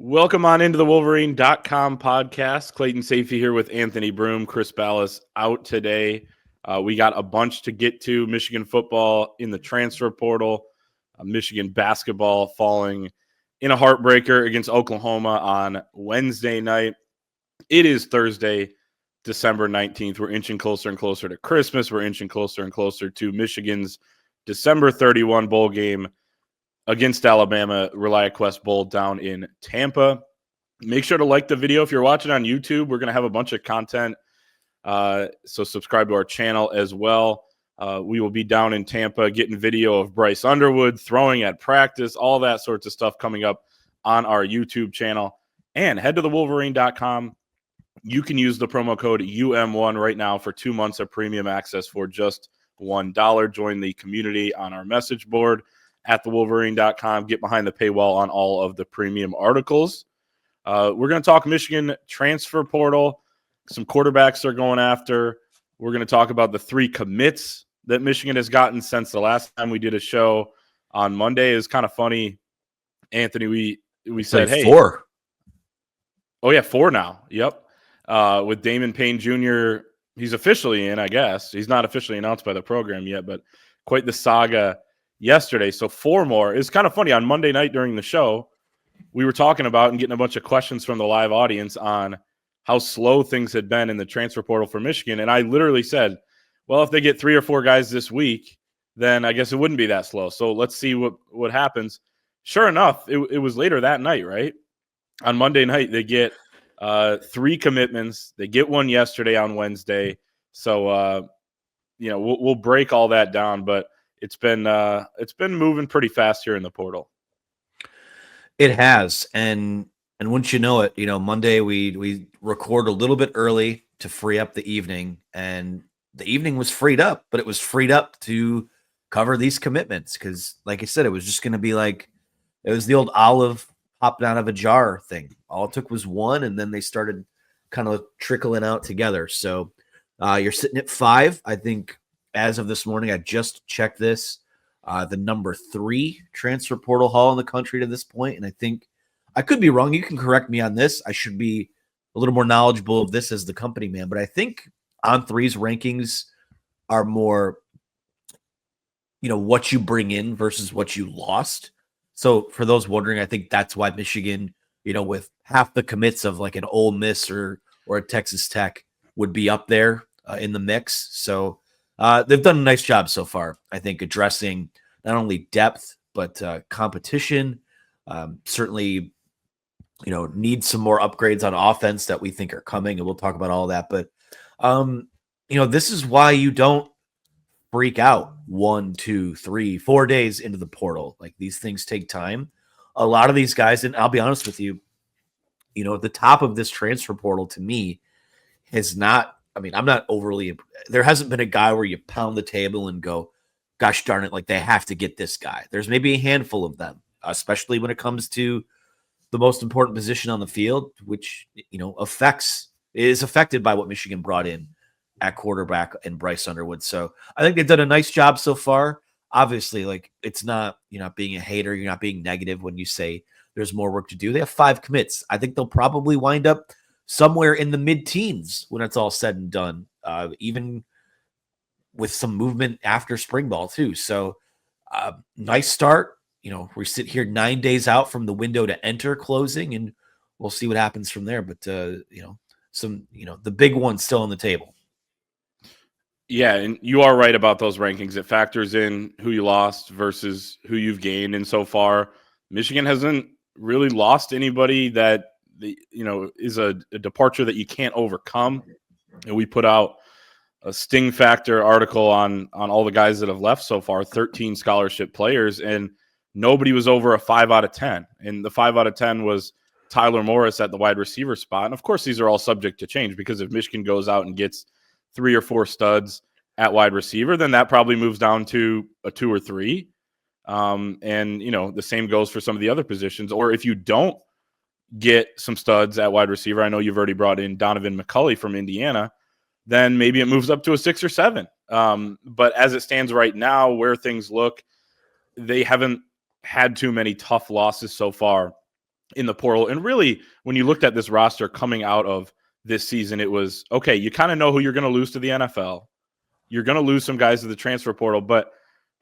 Welcome on into the Wolverine.com podcast. Clayton Sayfie here with Anthony Broome. Chris Ballas out today. We got a bunch to get to. Michigan football in the transfer portal. Michigan basketball falling in a heartbreaker against Oklahoma on Wednesday night. It is Thursday, December 19th. We're inching closer and closer to Christmas. We're inching closer and closer to Michigan's December 31 bowl game against Alabama, ReliaQuest Bowl down in Tampa. Make sure to like the video. If you're watching on YouTube, we're going to have a bunch of content, so subscribe to our channel as well. We will be down in Tampa getting video of Bryce Underwood throwing at practice, all that sorts of stuff coming up on our YouTube channel. And head to thewolverine.com. You can use the promo code UM1 right now for 2 months of premium access for just $1. Join the community on our message board at thewolverine.com. Get behind the paywall on all of the premium articles. We're going to talk Michigan transfer portal. Some quarterbacks they're going after. We're going to talk about the 3 commits that Michigan has gotten since the last time we did a show on Monday. It's kind of funny, Anthony. We said, hey, 4. Oh, yeah, 4 now. Yep. With Damon Payne Jr., he's officially in, I guess. He's not officially announced by the program yet, but quite the saga yesterday. So 4 more. It's kind of funny. On Monday night during the show, we were talking about and getting a bunch of questions from the live audience on how slow things had been in the transfer portal for Michigan. And I literally said, well, if they get 3 or 4 guys this week, then I guess it wouldn't be that slow. So let's see what happens. Sure enough, it was later that night, right? On Monday night, they get 3 commitments. They get 1 yesterday on Wednesday. So, we'll break all that down, but it's been moving pretty fast here in the portal. It has, and wouldn't you know it, Monday we record a little bit early to free up the evening, and the evening was freed up, but it was freed up to cover these commitments because, like I said, it was just going to be like it was the old olive popped out of a jar thing. All it took was 1, and then they started kind of trickling out together. So you're sitting at 5, I think. As of this morning, I just checked this, the number 3 transfer portal haul in the country to this point. And I think I could be wrong. You can correct me on this. I should be a little more knowledgeable of this as the company man. But I think On3's rankings are more, what you bring in versus what you lost. So for those wondering, I think that's why Michigan, with half the commits of like an Ole Miss or a Texas Tech would be up there in the mix. So they've done a nice job so far, I think, addressing not only depth, but competition. Certainly, need some more upgrades on offense that we think are coming, and we'll talk about all that. But, this is why you don't freak out 1, 2, 3, 4 days into the portal. Like, these things take time. A lot of these guys, and I'll be honest with you, at the top of this transfer portal to me has not, I'm not overly, there hasn't been a guy where you pound the table and go, gosh darn it, like they have to get this guy. There's maybe a handful of them, especially when it comes to the most important position on the field, which, is affected by what Michigan brought in at quarterback and Bryce Underwood. So I think they've done a nice job so far. Obviously, like it's not, you're not being a hater. You're not being negative when you say there's more work to do. They have 5 commits. I think they'll probably wind up somewhere in the mid-teens when it's all said and done, even with some movement after spring ball too. So nice start. We sit here 9 days out from the window to enter closing, and we'll see what happens from there. But, the big one's still on the table. Yeah, and you are right about those rankings. It factors in who you lost versus who you've gained. And so far, Michigan hasn't really lost anybody that is a departure that you can't overcome. And we put out a Sting Factor article on all the guys that have left so far, 13 scholarship players, and nobody was over a 5 out of 10. And the 5 out of 10 was Tyler Morris at the wide receiver spot. And of course, these are all subject to change because if Michigan goes out and gets 3 or 4 studs at wide receiver, then that probably moves down to a 2 or 3. And, the same goes for some of the other positions. Or if you don't get some studs at wide receiver, I know you've already brought in Donovan McCulley from Indiana, then maybe it moves up to a 6 or 7. But as it stands right now, where things look, they haven't had too many tough losses so far in the portal. And really, when you looked at this roster coming out of this season, it was, okay, you kind of know who you're going to lose to the NFL. You're going to lose some guys to the transfer portal. But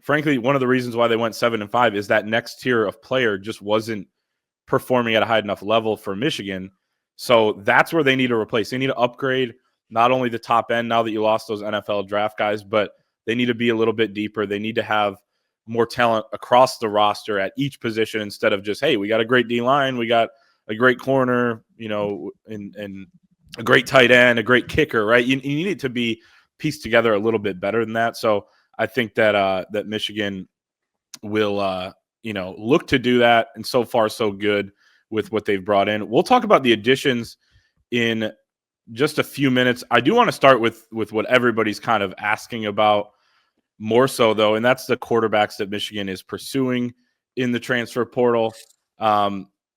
frankly, one of the reasons why they went 7-5 is that next tier of player just wasn't performing at a high enough level for Michigan. So that's where they need to replace. They need to upgrade not only the top end now that you lost those NFL draft guys, but they need to be a little bit deeper. They need to have more talent across the roster at each position instead of just, hey, we got a great D-line, we got a great corner, and a great tight end, a great kicker, right? You need it to be pieced together a little bit better than that. So I think that that Michigan will look to do that, and so far so good with what they've brought in. We'll talk about the additions in just a few minutes. I do want to start with what everybody's kind of asking about more so, though, and that's the quarterbacks that Michigan is pursuing in the transfer portal.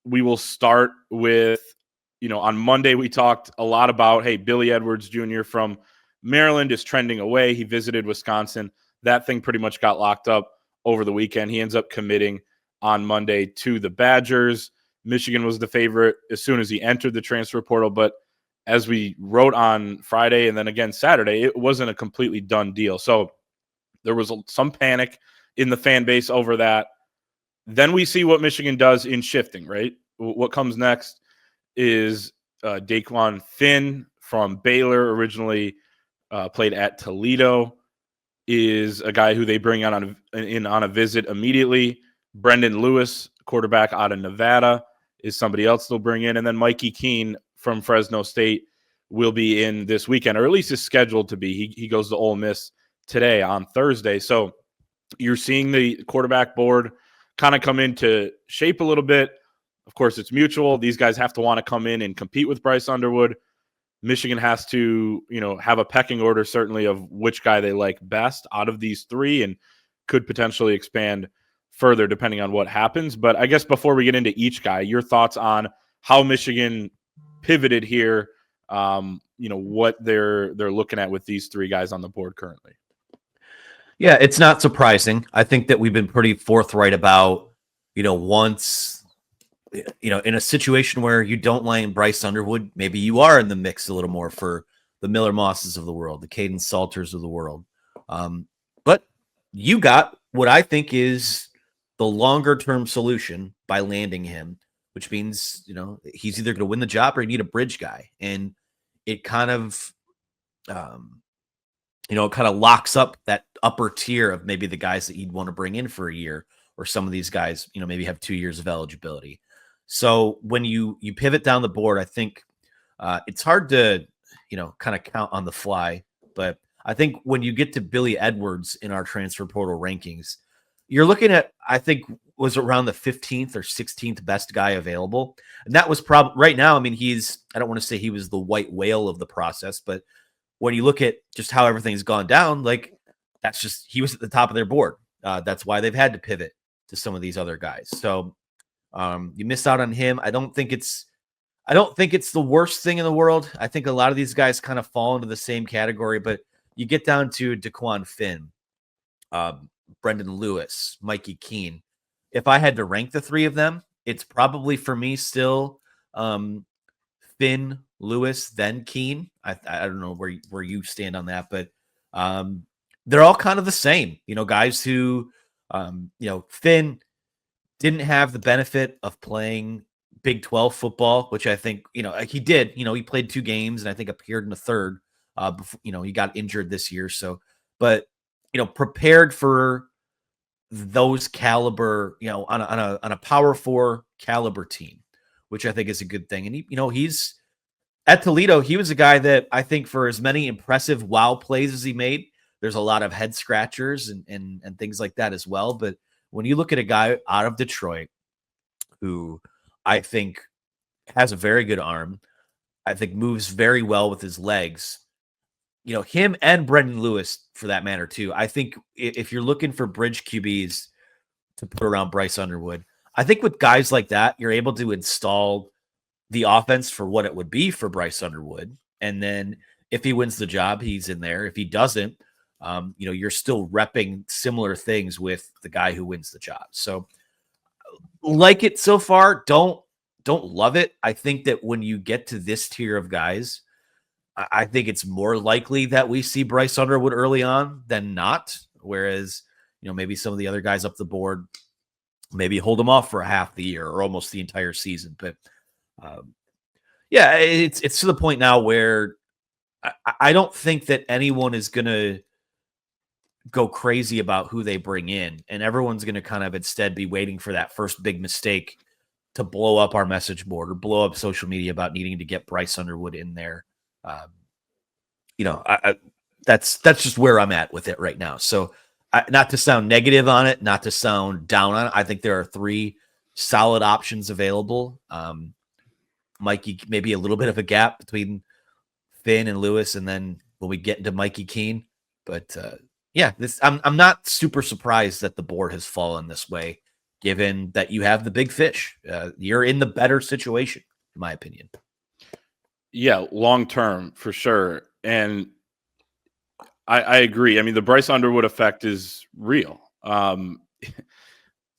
We will start with, on Monday we talked a lot about, hey, Billy Edwards Jr. from Maryland is trending away. He visited Wisconsin. That thing pretty much got locked up over the weekend. He ends up committing on Monday to the Badgers. Michigan was the favorite as soon as he entered the transfer portal, but as we wrote on Friday and then again Saturday, it wasn't a completely done deal. So there was some panic in the fan base over that. Then we see what Michigan does in shifting, right? What comes next is Daquan Finn from Baylor, originally played at Toledo, is a guy who they bring on a visit immediately. Brendan Lewis, quarterback out of Nevada, is somebody else they'll bring in. And then Mikey Keene from Fresno State will be in this weekend, or at least is scheduled to be. He goes to Ole Miss today on Thursday. So you're seeing the quarterback board kind of come into shape a little bit. Of course, it's mutual. These guys have to want to come in and compete with Bryce Underwood. Michigan has to, have a pecking order, certainly, of which guy they like best out of these three, and could potentially expand further depending on what happens. But I guess before we get into each guy, your thoughts on how Michigan pivoted here, what they're looking at with these three guys on the board currently. Yeah, it's not surprising. I think that we've been pretty forthright about, once, in a situation where you don't like Bryce Underwood, maybe you are in the mix a little more for the Miller Mosses of the world, the Caden Salters of the world. But you got what I think is the longer-term solution by landing him, which means, he's either going to win the job or you need a bridge guy. And it kind of, locks up that upper tier of maybe the guys that you'd want to bring in for a year, or some of these guys, maybe have 2 years of eligibility. So when you pivot down the board, I think it's hard to, kind of count on the fly. But I think when you get to Billy Edwards in our transfer portal rankings, you're looking at, I think, was around the 15th or 16th best guy available. And that was probably right now. I mean, I don't want to say he was the white whale of the process, but when you look at just how everything's gone down, he was at the top of their board. That's why they've had to pivot to some of these other guys. So you missed out on him. I don't think it's the worst thing in the world. I think a lot of these guys kind of fall into the same category, but you get down to Daquan Finn, Brendan Lewis, Mikey Keene. If I had to rank the three of them, it's probably for me still Finn, Lewis, then Keene. I don't know where you stand on that, but they're all kind of the same. Guys who, Finn didn't have the benefit of playing Big 12 football, which I think, he did. He played 2 games and I think appeared in the third. Before, he got injured this year. So, but prepared for those caliber, on a Power 4 caliber team, which I think is a good thing. And he's at Toledo. He was a guy that I think, for as many impressive wow plays as he made, there's a lot of head scratchers and things like that as well. But when you look at a guy out of Detroit who I think has a very good arm, I think moves very well with his legs, him and Brendan Lewis for that matter too. I think if you're looking for bridge QBs to put around Bryce Underwood, I think with guys like that, you're able to install the offense for what it would be for Bryce Underwood. And then if he wins the job, he's in there. If he doesn't, you're still repping similar things with the guy who wins the job. So like it so far. Don't don't love it. I think that when you get to this tier of guys, I think it's more likely that we see Bryce Underwood early on than not. Whereas, maybe some of the other guys up the board, maybe hold them off for a half the year or almost the entire season. But yeah, it's to the point now where I don't think that anyone is going to go crazy about who they bring in, and everyone's going to kind of instead be waiting for that first big mistake to blow up our message board or blow up social media about needing to get Bryce Underwood in there. That's just where I'm at with it right now. So not to sound negative on it, not to sound down on it. I think there are 3 solid options available. Mikey, maybe a little bit of a gap between Finn and Lewis. And then when we get into Mikey Keene, but I'm not super surprised that the board has fallen this way, given that you have the big fish. You're in the better situation, in my opinion. Yeah, long term for sure. And I agree. I mean, the Bryce Underwood effect is real.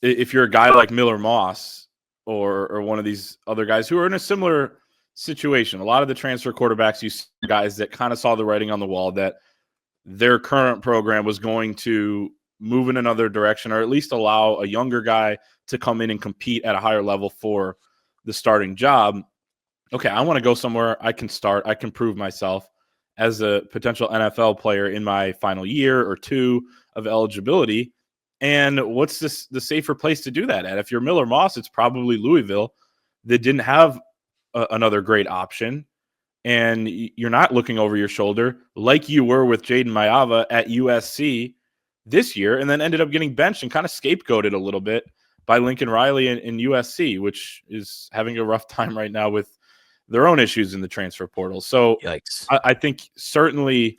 If you're a guy like Miller Moss or one of these other guys who are in a similar situation, a lot of the transfer quarterbacks, you see guys that kind of saw the writing on the wall that their current program was going to move in another direction, or at least allow a younger guy to come in and compete at a higher level for the starting job. Okay, I want to go somewhere I can start. I can prove myself as a potential NFL player in my final year or 2 of eligibility. And what's the safer place to do that at? If you're Miller Moss, it's probably Louisville that didn't have another great option. And you're not looking over your shoulder like you were with Jaden Mayava at USC this year, and then ended up getting benched and kind of scapegoated a little bit by Lincoln Riley in USC, which is having a rough time right now with their own issues in the transfer portal. So Yikes. I think certainly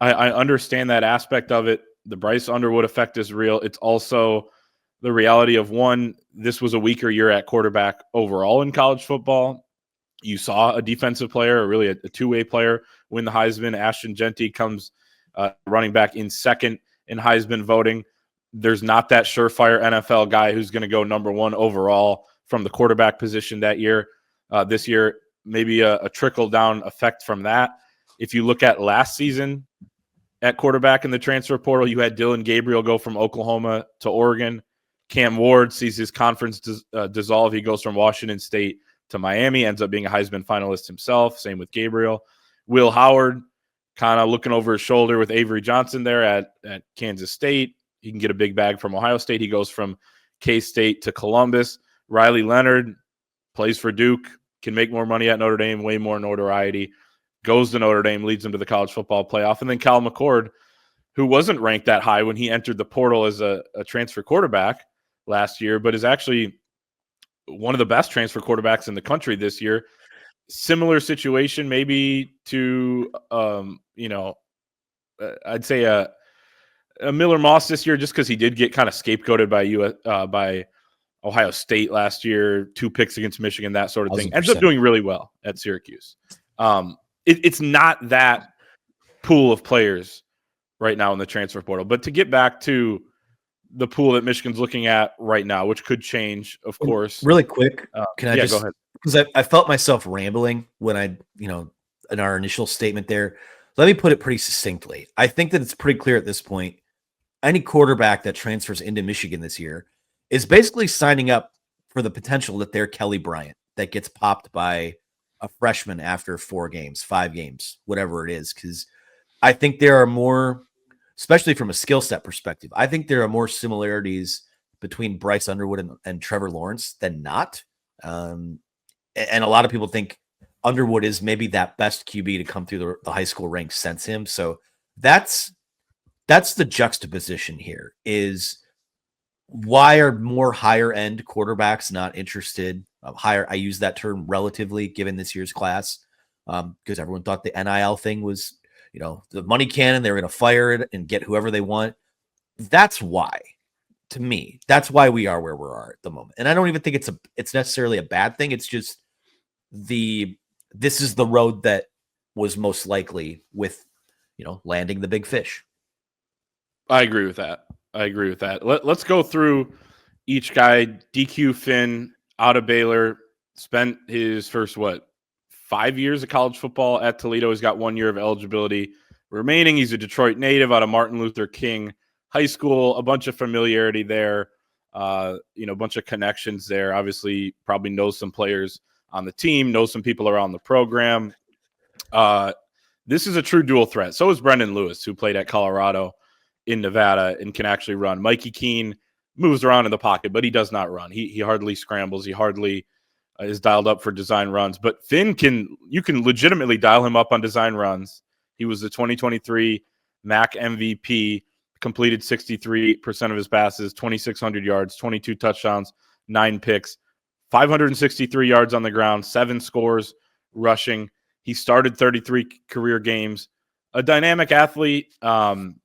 I understand that aspect of it. The Bryce Underwood effect is real. It's also the reality of, one, this was a weaker year at quarterback overall in college football. You saw a defensive player, or really a two-way player, win the Heisman. Ashton Genty comes running back in second in Heisman voting. There's not that surefire NFL guy who's going to go number 1 overall from the quarterback position that year. This year, maybe a trickle-down effect from that. If you look at last season at quarterback in the transfer portal, you had Dylan Gabriel go from Oklahoma to Oregon. Cam Ward sees his conference dissolve. He goes from Washington State to Miami, ends up being a Heisman finalist himself. Same with Gabriel. Will Howard kind of looking over his shoulder with Avery Johnson there at Kansas State. He can get a big bag from Ohio State. He goes from K-State to Columbus. Riley Leonard plays for Duke, can make more money at Notre Dame, way more notoriety, goes to Notre Dame, leads them to the college football playoff. And then Cal McCord, who wasn't ranked that high when he entered the portal as a transfer quarterback last year, but is actually one of the best transfer quarterbacks in the country this year. Similar situation maybe to, I'd say a Miller Moss this year, just because he did get kind of scapegoated by Ohio State last year, 2 picks against Michigan, that sort of thing. 1,000%. Ends up doing really well at Syracuse. It's not that pool of players right now in the transfer portal. But to get back to the pool that Michigan's looking at right now, which could change, of course. Really quick, can I go just ahead? Because I felt myself rambling when in our initial statement there. Let me put it pretty succinctly. I think that it's pretty clear at this point, any quarterback that transfers into Michigan this year is basically signing up for the potential that they're Kelly Bryant that gets popped by a freshman after 4 games, 5 games, whatever it is. Because I think there are more, especially from a skill set perspective, I think there are more similarities between Bryce Underwood and Trevor Lawrence than not. And a lot of people think Underwood is maybe that best QB to come through the high school ranks since him. So that's the juxtaposition here, is why are more higher end quarterbacks not interested? Higher, I use that term relatively given this year's class, because everyone thought the NIL thing was, the money cannon. They were going to fire it and get whoever they want. That's why, to me, that's why we are where we are at the moment. And I don't even think it's necessarily a bad thing. It's just this is the road that was most likely with, landing the big fish. I agree with that. Let's go through each guy. DQ Finn out of Baylor, spent his first, 5 years of college football at Toledo. He's got 1 year of eligibility remaining. He's a Detroit native out of Martin Luther King High School, a bunch of familiarity there, a bunch of connections there. Obviously, probably knows some players on the team, knows some people around the program. This is a true dual threat. So is Brendan Lewis, who played at Colorado in Nevada and can actually run. Mikey Keene moves around in the pocket, but he does not run. He hardly scrambles. He hardly is dialed up for design runs. But Finn you can legitimately dial him up on design runs. He was the 2023 MAC MVP, completed 63% of his passes, 2,600 yards, 22 touchdowns, 9 picks, 563 yards on the ground, 7 scores rushing. He started 33 career games. A dynamic athlete, and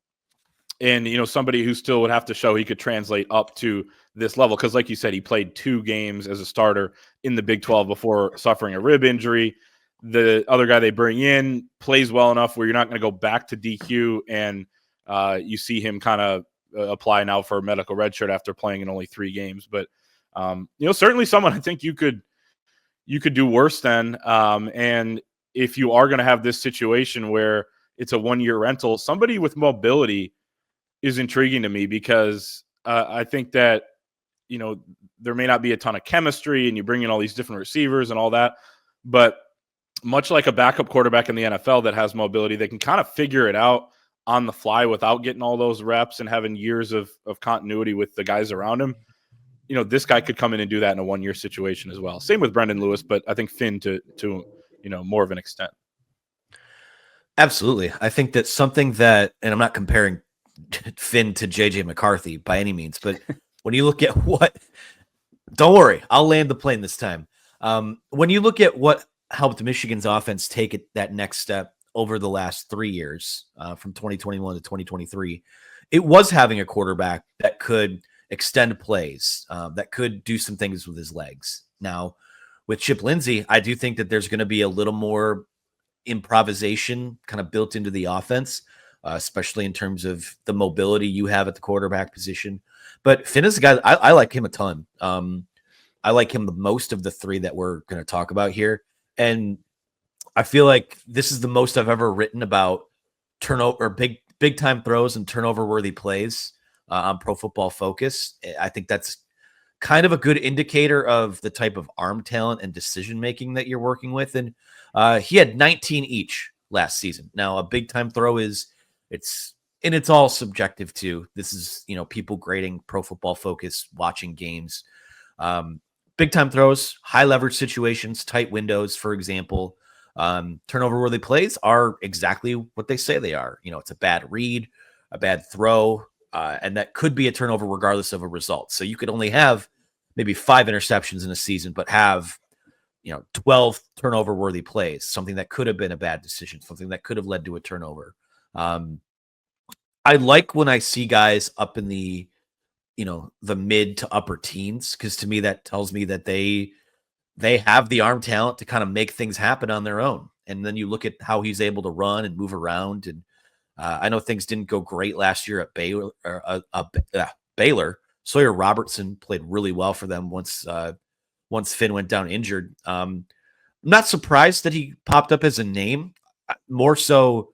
somebody who still would have to show he could translate up to this level. Because like you said, he played 2 games as a starter in the Big 12 before suffering a rib injury. The other guy they bring in plays well enough where you're not going to go back to DQ, and you see him kind of apply now for a medical redshirt after playing in only 3 games. But certainly someone I think you could do worse than. And if you are going to have this situation where it's a 1-year rental, somebody with mobility is intriguing to me, because I think that there may not be a ton of chemistry, and you bring in all these different receivers and all that, but much like a backup quarterback in the NFL that has mobility, they can kind of figure it out on the fly without getting all those reps and having years of continuity with the guys around him. This guy could come in and do that in a 1-year situation as well. Same with Brendan Lewis, but I think Finn to more of an extent. Absolutely. I think that's something that, and I'm not comparing Finn to JJ McCarthy by any means, but when you look at don't worry, I'll land the plane this time. When you look at what helped Michigan's offense take it that next step over the last 3 years, from 2021 to 2023, it was having a quarterback that could extend plays, that could do some things with his legs. Now, with Chip Lindsey, I do think that there's going to be a little more improvisation kind of built into the offense, especially in terms of the mobility you have at the quarterback position. But Finn is a guy, I like him a ton. I like him the most of the 3 that we're going to talk about here. And I feel like this is the most I've ever written about turnover, big time throws and turnover worthy plays on Pro Football Focus. I think that's kind of a good indicator of the type of arm talent and decision making that you're working with. And he had 19 each last season. Now, a big time throw it's all subjective too. This is, people grading Pro Football Focus, watching games. Big time throws, high leverage situations, tight windows, for example. Turnover worthy plays are exactly what they say they are. It's a bad read, a bad throw, and that could be a turnover regardless of a result. So you could only have maybe 5 interceptions in a season, but have 12 turnover worthy plays, something that could have been a bad decision, something that could have led to a turnover. I like when I see guys up in the mid to upper teens, because to me that tells me that they have the arm talent to kind of make things happen on their own. And then you look at how he's able to run and move around. And I know things didn't go great last year at Baylor. Sawyer Robertson played really well for them once Finn went down injured. I'm not surprised that he popped up as a name. More so,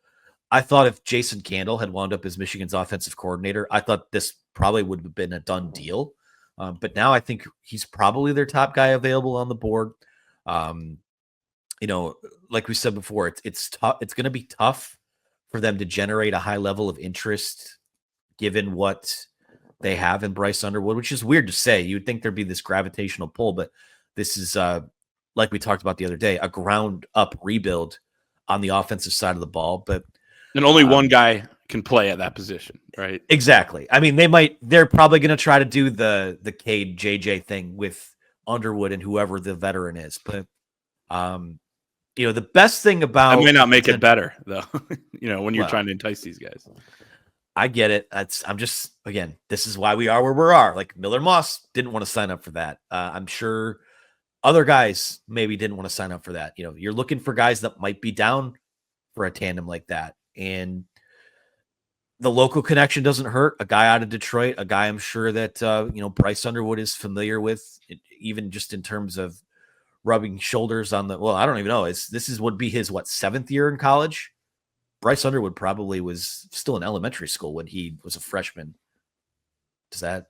I thought if Jason Candle had wound up as Michigan's offensive coordinator, I thought this probably would have been a done deal. But now I think he's probably their top guy available on the board. Like we said before, it's tough. It's going to be tough for them to generate a high level of interest given what they have in Bryce Underwood, which is weird to say. You'd think there'd be this gravitational pull, but this is, like we talked about the other day, a ground up rebuild on the offensive side of the ball. And only one guy can play at that position, right? Exactly. I mean, they're probably going to try to do the Cade JJ thing with Underwood and whoever the veteran is. But, the best thing about I may not make it better though, when you're trying to entice these guys. I get it. This is why we are where we are. Like Miller Moss didn't want to sign up for that. I'm sure other guys maybe didn't want to sign up for that. You're looking for guys that might be down for a tandem like that. And the local connection doesn't hurt. A guy out of Detroit, a guy I'm sure that, Bryce Underwood is familiar with, even just in terms of rubbing shoulders on the, well, I don't even know. Would be his, 7th year in college? Bryce Underwood probably was still in elementary school when he was a freshman. Does that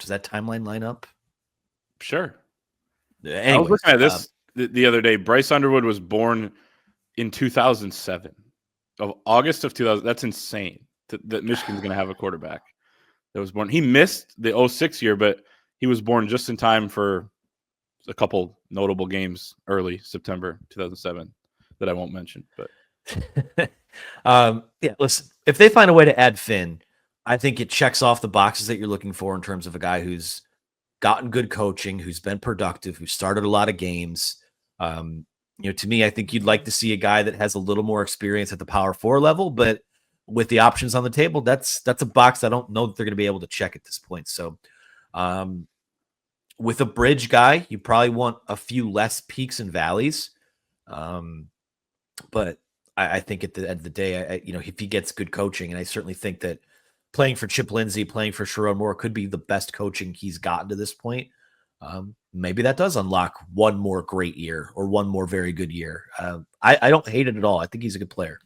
timeline line up? Sure. Anyways, I was looking at this the other day. Bryce Underwood was born in 2007, of August of 2000. That's insane that Michigan's going to have a quarterback that was born. He missed the 06 year, but he was born just in time for a couple notable games early September 2007 that I won't mention. But yeah, listen, if they find a way to add Finn, I think it checks off the boxes that you're looking for in terms of a guy who's gotten good coaching, who's been productive, who started a lot of games. To me, I think you'd like to see a guy that has a little more experience at the Power 4 level, but with the options on the table, that's a box I don't know that they're going to be able to check at this point. So, with a bridge guy, you probably want a few less peaks and valleys. But I think at the end of the day, if he gets good coaching, and I certainly think that playing for Chip Lindsey, playing for Sherrone Moore could be the best coaching he's gotten to this point. Maybe that does unlock one more great year or one more very good year. I don't hate it at all. I think he's a good player.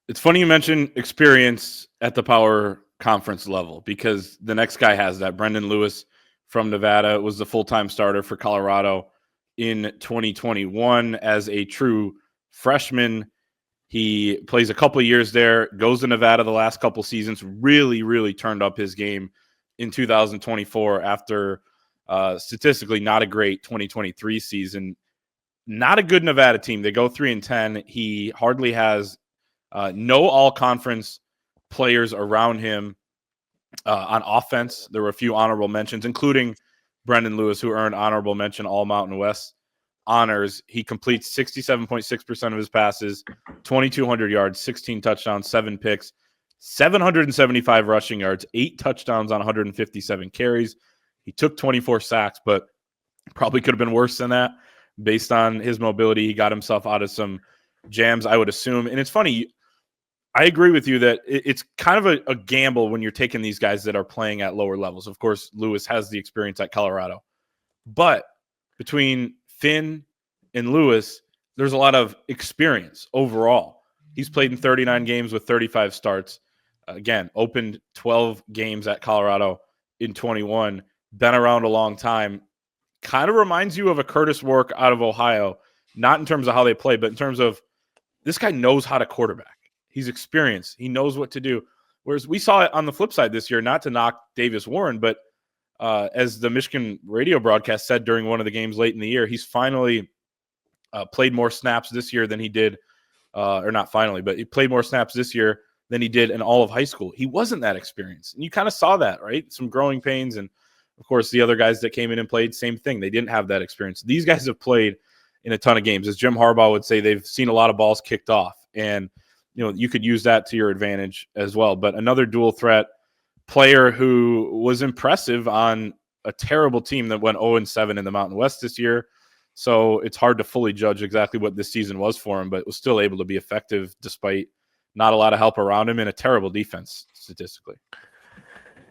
It's funny you mentioned experience at the Power Conference level, because the next guy has that. Brendan Lewis from Nevada was the full-time starter for Colorado in 2021 as a true freshman. He plays a couple of years there, goes to Nevada the last couple seasons, really, really turned up his game in 2024 after statistically not a great 2023 season. Not a good Nevada team. They go 3-10. He hardly has no all-conference players around him on offense. There were a few honorable mentions, including Brendan Lewis, who earned honorable mention All Mountain West honors. He completes 67.6% of his passes, 2,200 yards, 16 touchdowns, 7 picks, 775 rushing yards, 8 touchdowns on 157 carries. He took 24 sacks, but probably could have been worse than that based on his mobility. He got himself out of some jams, I would assume. And it's funny, I agree with you that it's kind of a gamble when you're taking these guys that are playing at lower levels. Of course, Lewis has the experience at Colorado. But between Finn and Lewis, there's a lot of experience overall. He's played in 39 games with 35 starts. Again, opened 12 games at Colorado in 21. Been around a long time. Kind of reminds you of a Curtis Work out of Ohio, not in terms of how they play, but in terms of this guy knows how to quarterback. He's experienced. He knows what to do. Whereas we saw it on the flip side this year, not to knock Davis Warren, but as the Michigan radio broadcast said during one of the games late in the year, he's finally played more snaps this year than he did, or not finally, but he played more snaps this year than he did in all of high school. He wasn't that experienced. And you kind of saw that, right? Some growing pains. And, of course, the other guys that came in and played, same thing. They didn't have that experience. These guys have played in a ton of games. As Jim Harbaugh would say, they've seen a lot of balls kicked off. And, you could use that to your advantage as well. But another dual threat player who was impressive on a terrible team that went 0-7 in the Mountain West this year. So it's hard to fully judge exactly what this season was for him, but was still able to be effective despite not a lot of help around him and a terrible defense statistically.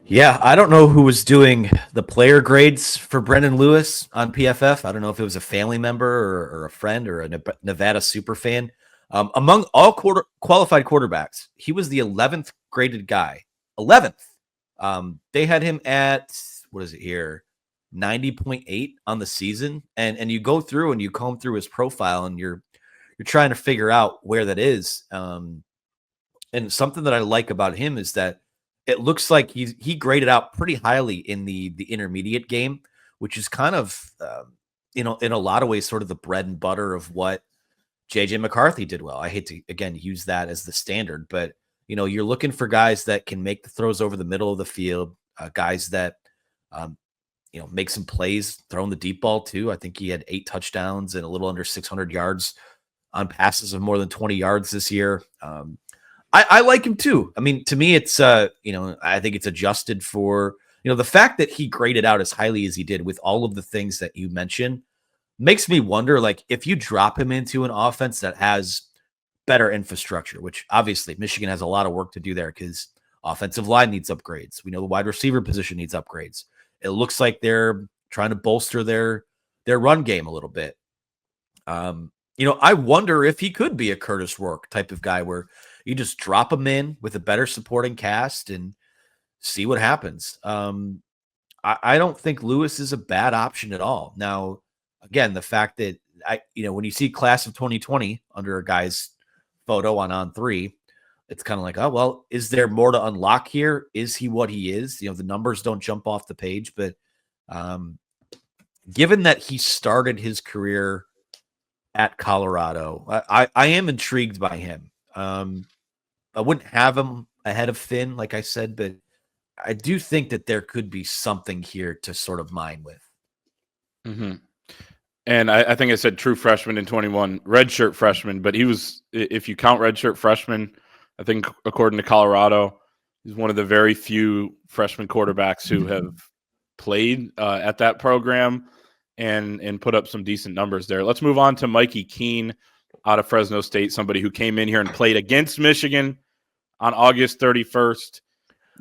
Yeah, I don't know who was doing the player grades for Brendan Lewis on PFF. I don't know if it was a family member or a friend or a Nevada super fan. Among all qualified quarterbacks, he was the 11th graded guy. 11th. They had him at, what is it here, 90.8 on the season. And you go through and you comb through his profile and you're trying to figure out where that is. And something that I like about him is that it looks like he graded out pretty highly in the intermediate game, which is kind of, in a lot of ways, sort of the bread and butter of what JJ McCarthy did well. I hate to, again, use that as the standard, but, you're looking for guys that can make the throws over the middle of the field, guys that, make some plays, throwing the deep ball too. I think he had 8 touchdowns and a little under 600 yards on passes of more than 20 yards this year. I like him too. I mean, to me, it's, I think it's adjusted for, the fact that he graded out as highly as he did with all of the things that you mentioned makes me wonder, like, if you drop him into an offense that has better infrastructure, which obviously Michigan has a lot of work to do there because offensive line needs upgrades. We know the wide receiver position needs upgrades. It looks like they're trying to bolster their their run game a little bit. I wonder if he could be a Curtis Rourke type of guy where you just drop him in with a better supporting cast and see what happens. I don't think Lewis is a bad option at all. Now, again, the fact that when you see class of 2020 under a guy's photo on 3, it's kind of like, oh, well, is there more to unlock here? Is he what he is? The numbers don't jump off the page, but given that he started his career at Colorado, I am intrigued by him. I wouldn't have him ahead of Finn, like I said, but I do think that there could be something here to sort of mine with. Mm-hmm. And I think I said true freshman in 21, redshirt freshman, but he was, if you count redshirt freshman, I think according to Colorado, he's one of the very few freshman quarterbacks who have played at that program and put up some decent numbers there. Let's move on to Mikey Keene out of Fresno State, somebody who came in here and played against Michigan on August 31st.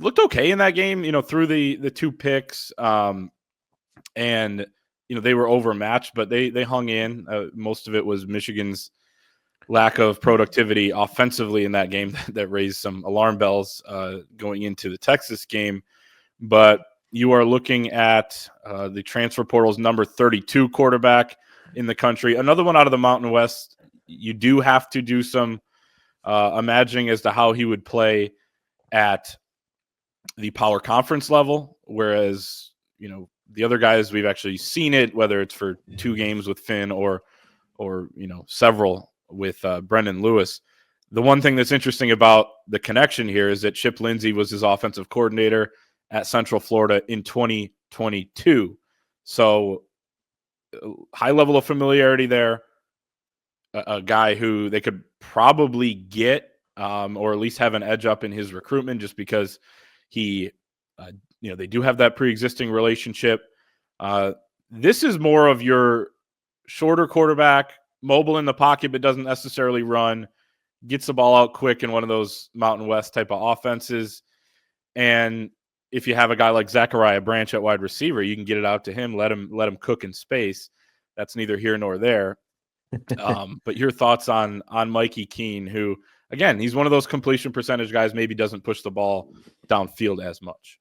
Looked okay in that game, through the 2 picks. And they were overmatched, but they hung in. Most of it was Michigan's lack of productivity offensively in that game that raised some alarm bells going into the Texas game. But you are looking at the transfer portal's number 32 quarterback in the country. Another one out of the Mountain West. You do have to do some imagining as to how he would play at the power conference level, whereas, the other guys, we've actually seen it, whether it's for 2 games with Finn or several with Brendan Lewis. The one thing that's interesting about the connection here is that Chip Lindsey was his offensive coordinator at Central Florida in 2022. So high level of familiarity there, a guy who they could probably get or at least have an edge up in his recruitment just because he they do have that pre-existing relationship. This is more of your shorter quarterback, mobile in the pocket, but doesn't necessarily run, gets the ball out quick in one of those Mountain West type of offenses. And if you have a guy like Zachariah Branch at wide receiver, you can get it out to him, let him cook in space. That's neither here nor there. But your thoughts on Mikey Keene, who, again, he's one of those completion percentage guys, maybe doesn't push the ball downfield as much.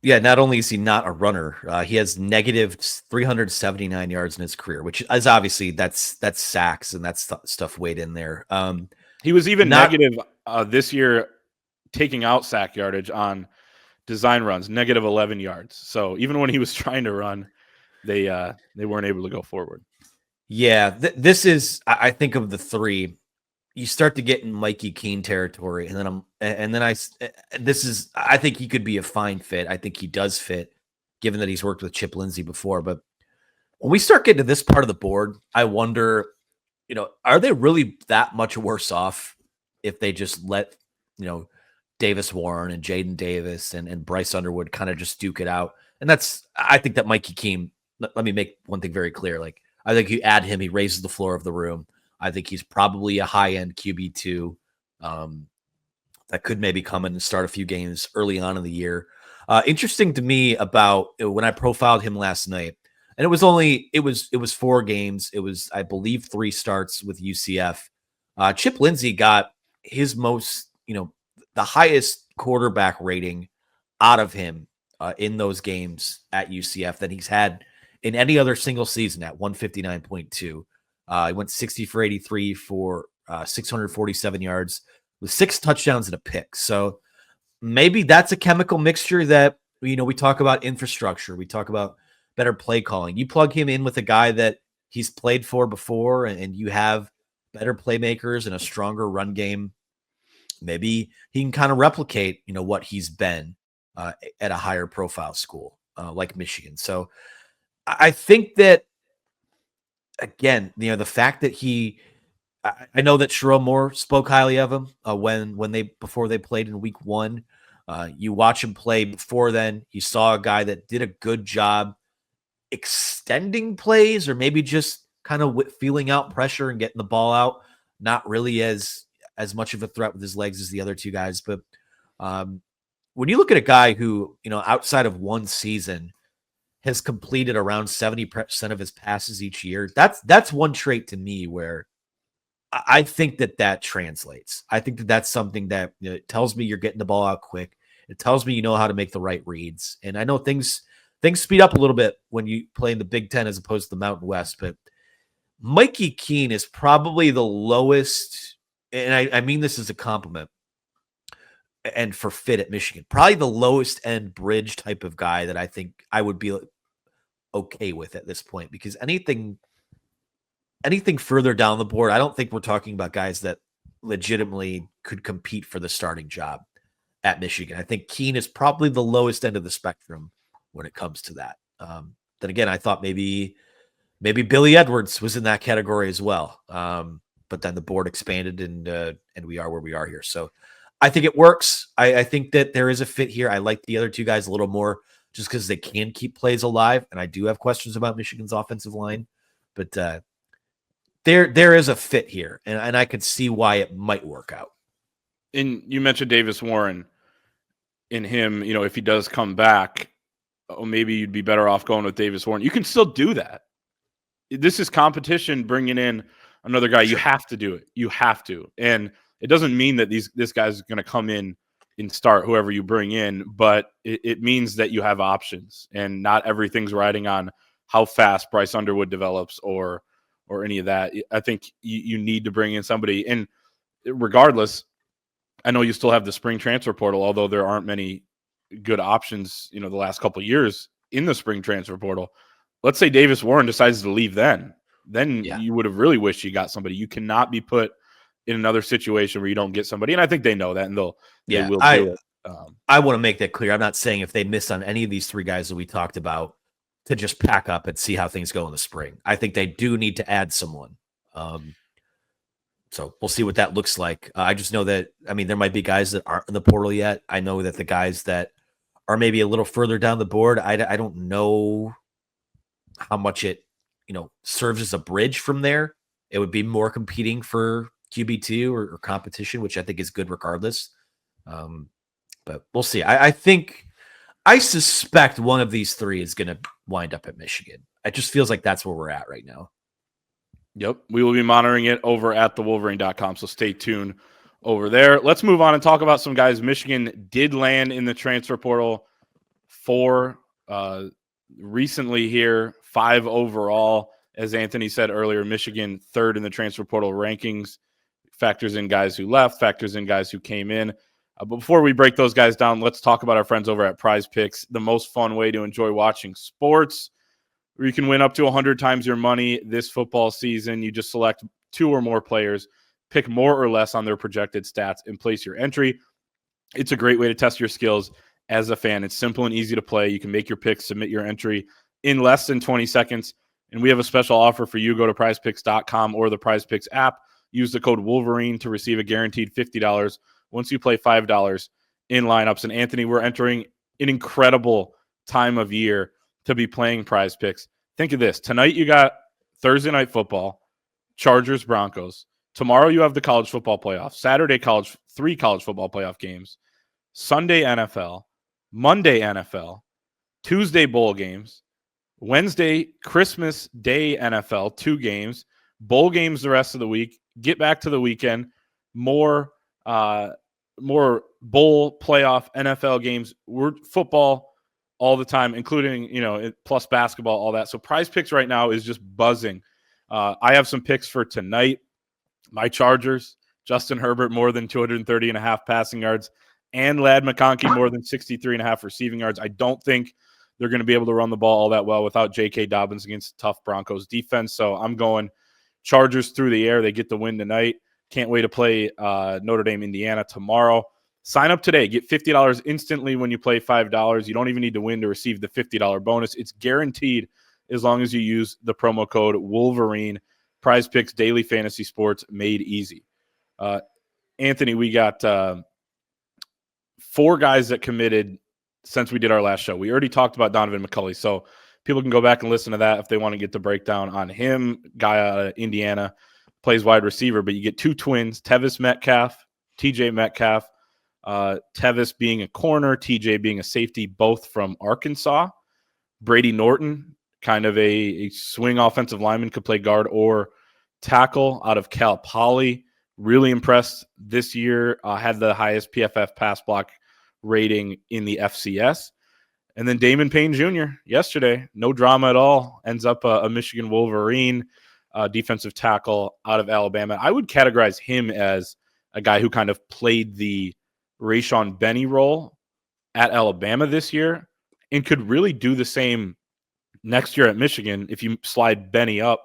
Yeah, not only is he not a runner, he has negative 379 yards in his career, which is obviously that's sacks and that's stuff weighed in there. He was even negative this year, taking out sack yardage on design runs, negative 11 yards. So even when he was trying to run, they weren't able to go forward. Yeah, this is, I think, of the 3. You start to get in Mikey Keene territory, I think he could be a fine fit. I think he does fit, given that he's worked with Chip Lindsey before. But when we start getting to this part of the board, I wonder, are they really that much worse off if they just let, Davis Warren and Jaden Davis and Bryce Underwood kind of just duke it out? And I think that Mikey Keene, let me make one thing very clear. Like, I think you add him, he raises the floor of the room. I think he's probably a high-end QB2 that could maybe come in and start a few games early on in the year. Interesting to me about when I profiled him last night, and it was 4 games. It was, I believe, 3 starts with UCF. Chip Lindsey got his most, the highest quarterback rating out of him in those games at UCF that he's had in any other single season at 159.2. He went 60 for 83 for 647 yards with 6 touchdowns and a pick. So maybe that's a chemical mixture that, we talk about infrastructure. We talk about better play calling. You plug him in with a guy that he's played for before and you have better playmakers and a stronger run game. Maybe he can kind of replicate, what he's been at a higher profile school like Michigan. So I think that, again, the fact that I know that Sherrone Moore spoke highly of him before they played in week 1. You watch him play before then. You saw a guy that did a good job extending plays or maybe just kind of feeling out pressure and getting the ball out. Not really as much of a threat with his legs as the other 2 guys. But when you look at a guy who, outside of 1 season, has completed around 70% of his passes each year. That's one trait to me where I think that translates. I think that's something that it tells me you're getting the ball out quick. It tells me you know how to make the right reads. And I know things speed up a little bit when you play in the Big Ten as opposed to the Mountain West, but Mikey Keene is probably the lowest, and I mean this as a compliment, and for fit at Michigan, probably the lowest end bridge type of guy that I think I would be okay with at this point, because anything further down the board, I don't think we're talking about guys that legitimately could compete for the starting job at Michigan. I think Keene is probably the lowest end of the spectrum when it comes to that. Then again, I thought maybe Billy Edwards was in that category as well. But then the board expanded and we are where we are here. So I think it works. I think that there is a fit here. I like the other two guys a little more just because they can keep plays alive. And I do have questions about Michigan's offensive line, but there is a fit here, and I could see why it might work out. And you mentioned Davis Warren in him, if he does come back, maybe you'd be better off going with Davis Warren. You can still do that. This is competition bringing in another guy. You have to do it. You have to. And it doesn't mean that this guy's going to come in and start whoever you bring in, but it means that you have options and not everything's riding on how fast Bryce Underwood develops or any of that. I think you need to bring in somebody. And regardless, I know you still have the spring transfer portal, although there aren't many good options, the last couple of years in the spring transfer portal. Let's say Davis Warren decides to leave then you would have really wished you got somebody. You cannot be put in another situation where you don't get somebody. And I think they know that, and they will do it. I want to make that clear. I'm not saying if they miss on any of these three guys that we talked about to just pack up and see how things go in the spring. I think they do need to add someone. So we'll see what that looks like. I just know that, there might be guys that aren't in the portal yet. I know that the guys that are maybe a little further down the board, I don't know how much it, serves as a bridge from there. It would be more competing for QB2 or competition, which I think is good regardless. But we'll see. I suspect one of these three is going to wind up at Michigan. It just feels like that's where we're at right now. Yep. We will be monitoring it over at thewolverine.com. So stay tuned over there. Let's move on and talk about some guys Michigan did land in the transfer portal for recently here, 5 overall. As Anthony said earlier, Michigan 3rd in the transfer portal rankings, factors in guys who left, factors in guys who came in. But before we break those guys down, let's talk about our friends over at Prizepicks, the most fun way to enjoy watching sports, where you can win up to 100 times your money this football season. You just select 2 or more players, pick more or less on their projected stats, and place your entry. It's a great way to test your skills as a fan. It's simple and easy to play. You can make your picks, submit your entry in less than 20 seconds. And we have a special offer for you. Go to prizepicks.com or the Prizepicks app. Use the code Wolverine to receive a guaranteed $50 once you play $5 in lineups. And Anthony, we're entering an incredible time of year to be playing Prizepicks. Think of this. Tonight you got Thursday night football, Chargers, Broncos. Tomorrow you have the college football playoff. Saturday, 3 college football playoff games. Sunday, NFL. Monday, NFL. Tuesday, bowl games. Wednesday, Christmas Day, NFL, 2 games. Bowl games the rest of the week. Get back to the weekend. More bowl playoff NFL games. We're football all the time, including, plus basketball, all that. So Prizepicks right now is just buzzing. I have some picks for tonight. My Chargers, Justin Herbert, more than 230.5 passing yards, and Ladd McConkey, more than 63.5 receiving yards. I don't think they're going to be able to run the ball all that well without J.K. Dobbins against tough Broncos defense. So I'm going Chargers through the air. They get the win tonight. Can't wait to play Notre Dame, Indiana tomorrow. Sign up today. Get $50 instantly when you play $5. You don't even need to win to receive the $50 bonus. It's guaranteed as long as you use the promo code Wolverine. Prizepicks, daily fantasy sports made easy. Anthony, we got 4 guys that committed since we did our last show. We already talked about Donovan McCulley, so people can go back and listen to that if they want to get the breakdown on him. Guy out of Indiana, plays wide receiver, but you get 2 twins, Tevis Metcalf, TJ Metcalf, Tevis being a corner, TJ being a safety, both from Arkansas. Brady Norton, kind of a swing offensive lineman, could play guard or tackle out of Cal Poly. Really impressed this year. Had the highest PFF pass block rating in the FCS. And then Damon Payne Jr. yesterday, no drama at all, ends up a Michigan Wolverine, defensive tackle out of Alabama. I would categorize him as a guy who kind of played the Rayshon Benny role at Alabama this year and could really do the same next year at Michigan if you slide Benny up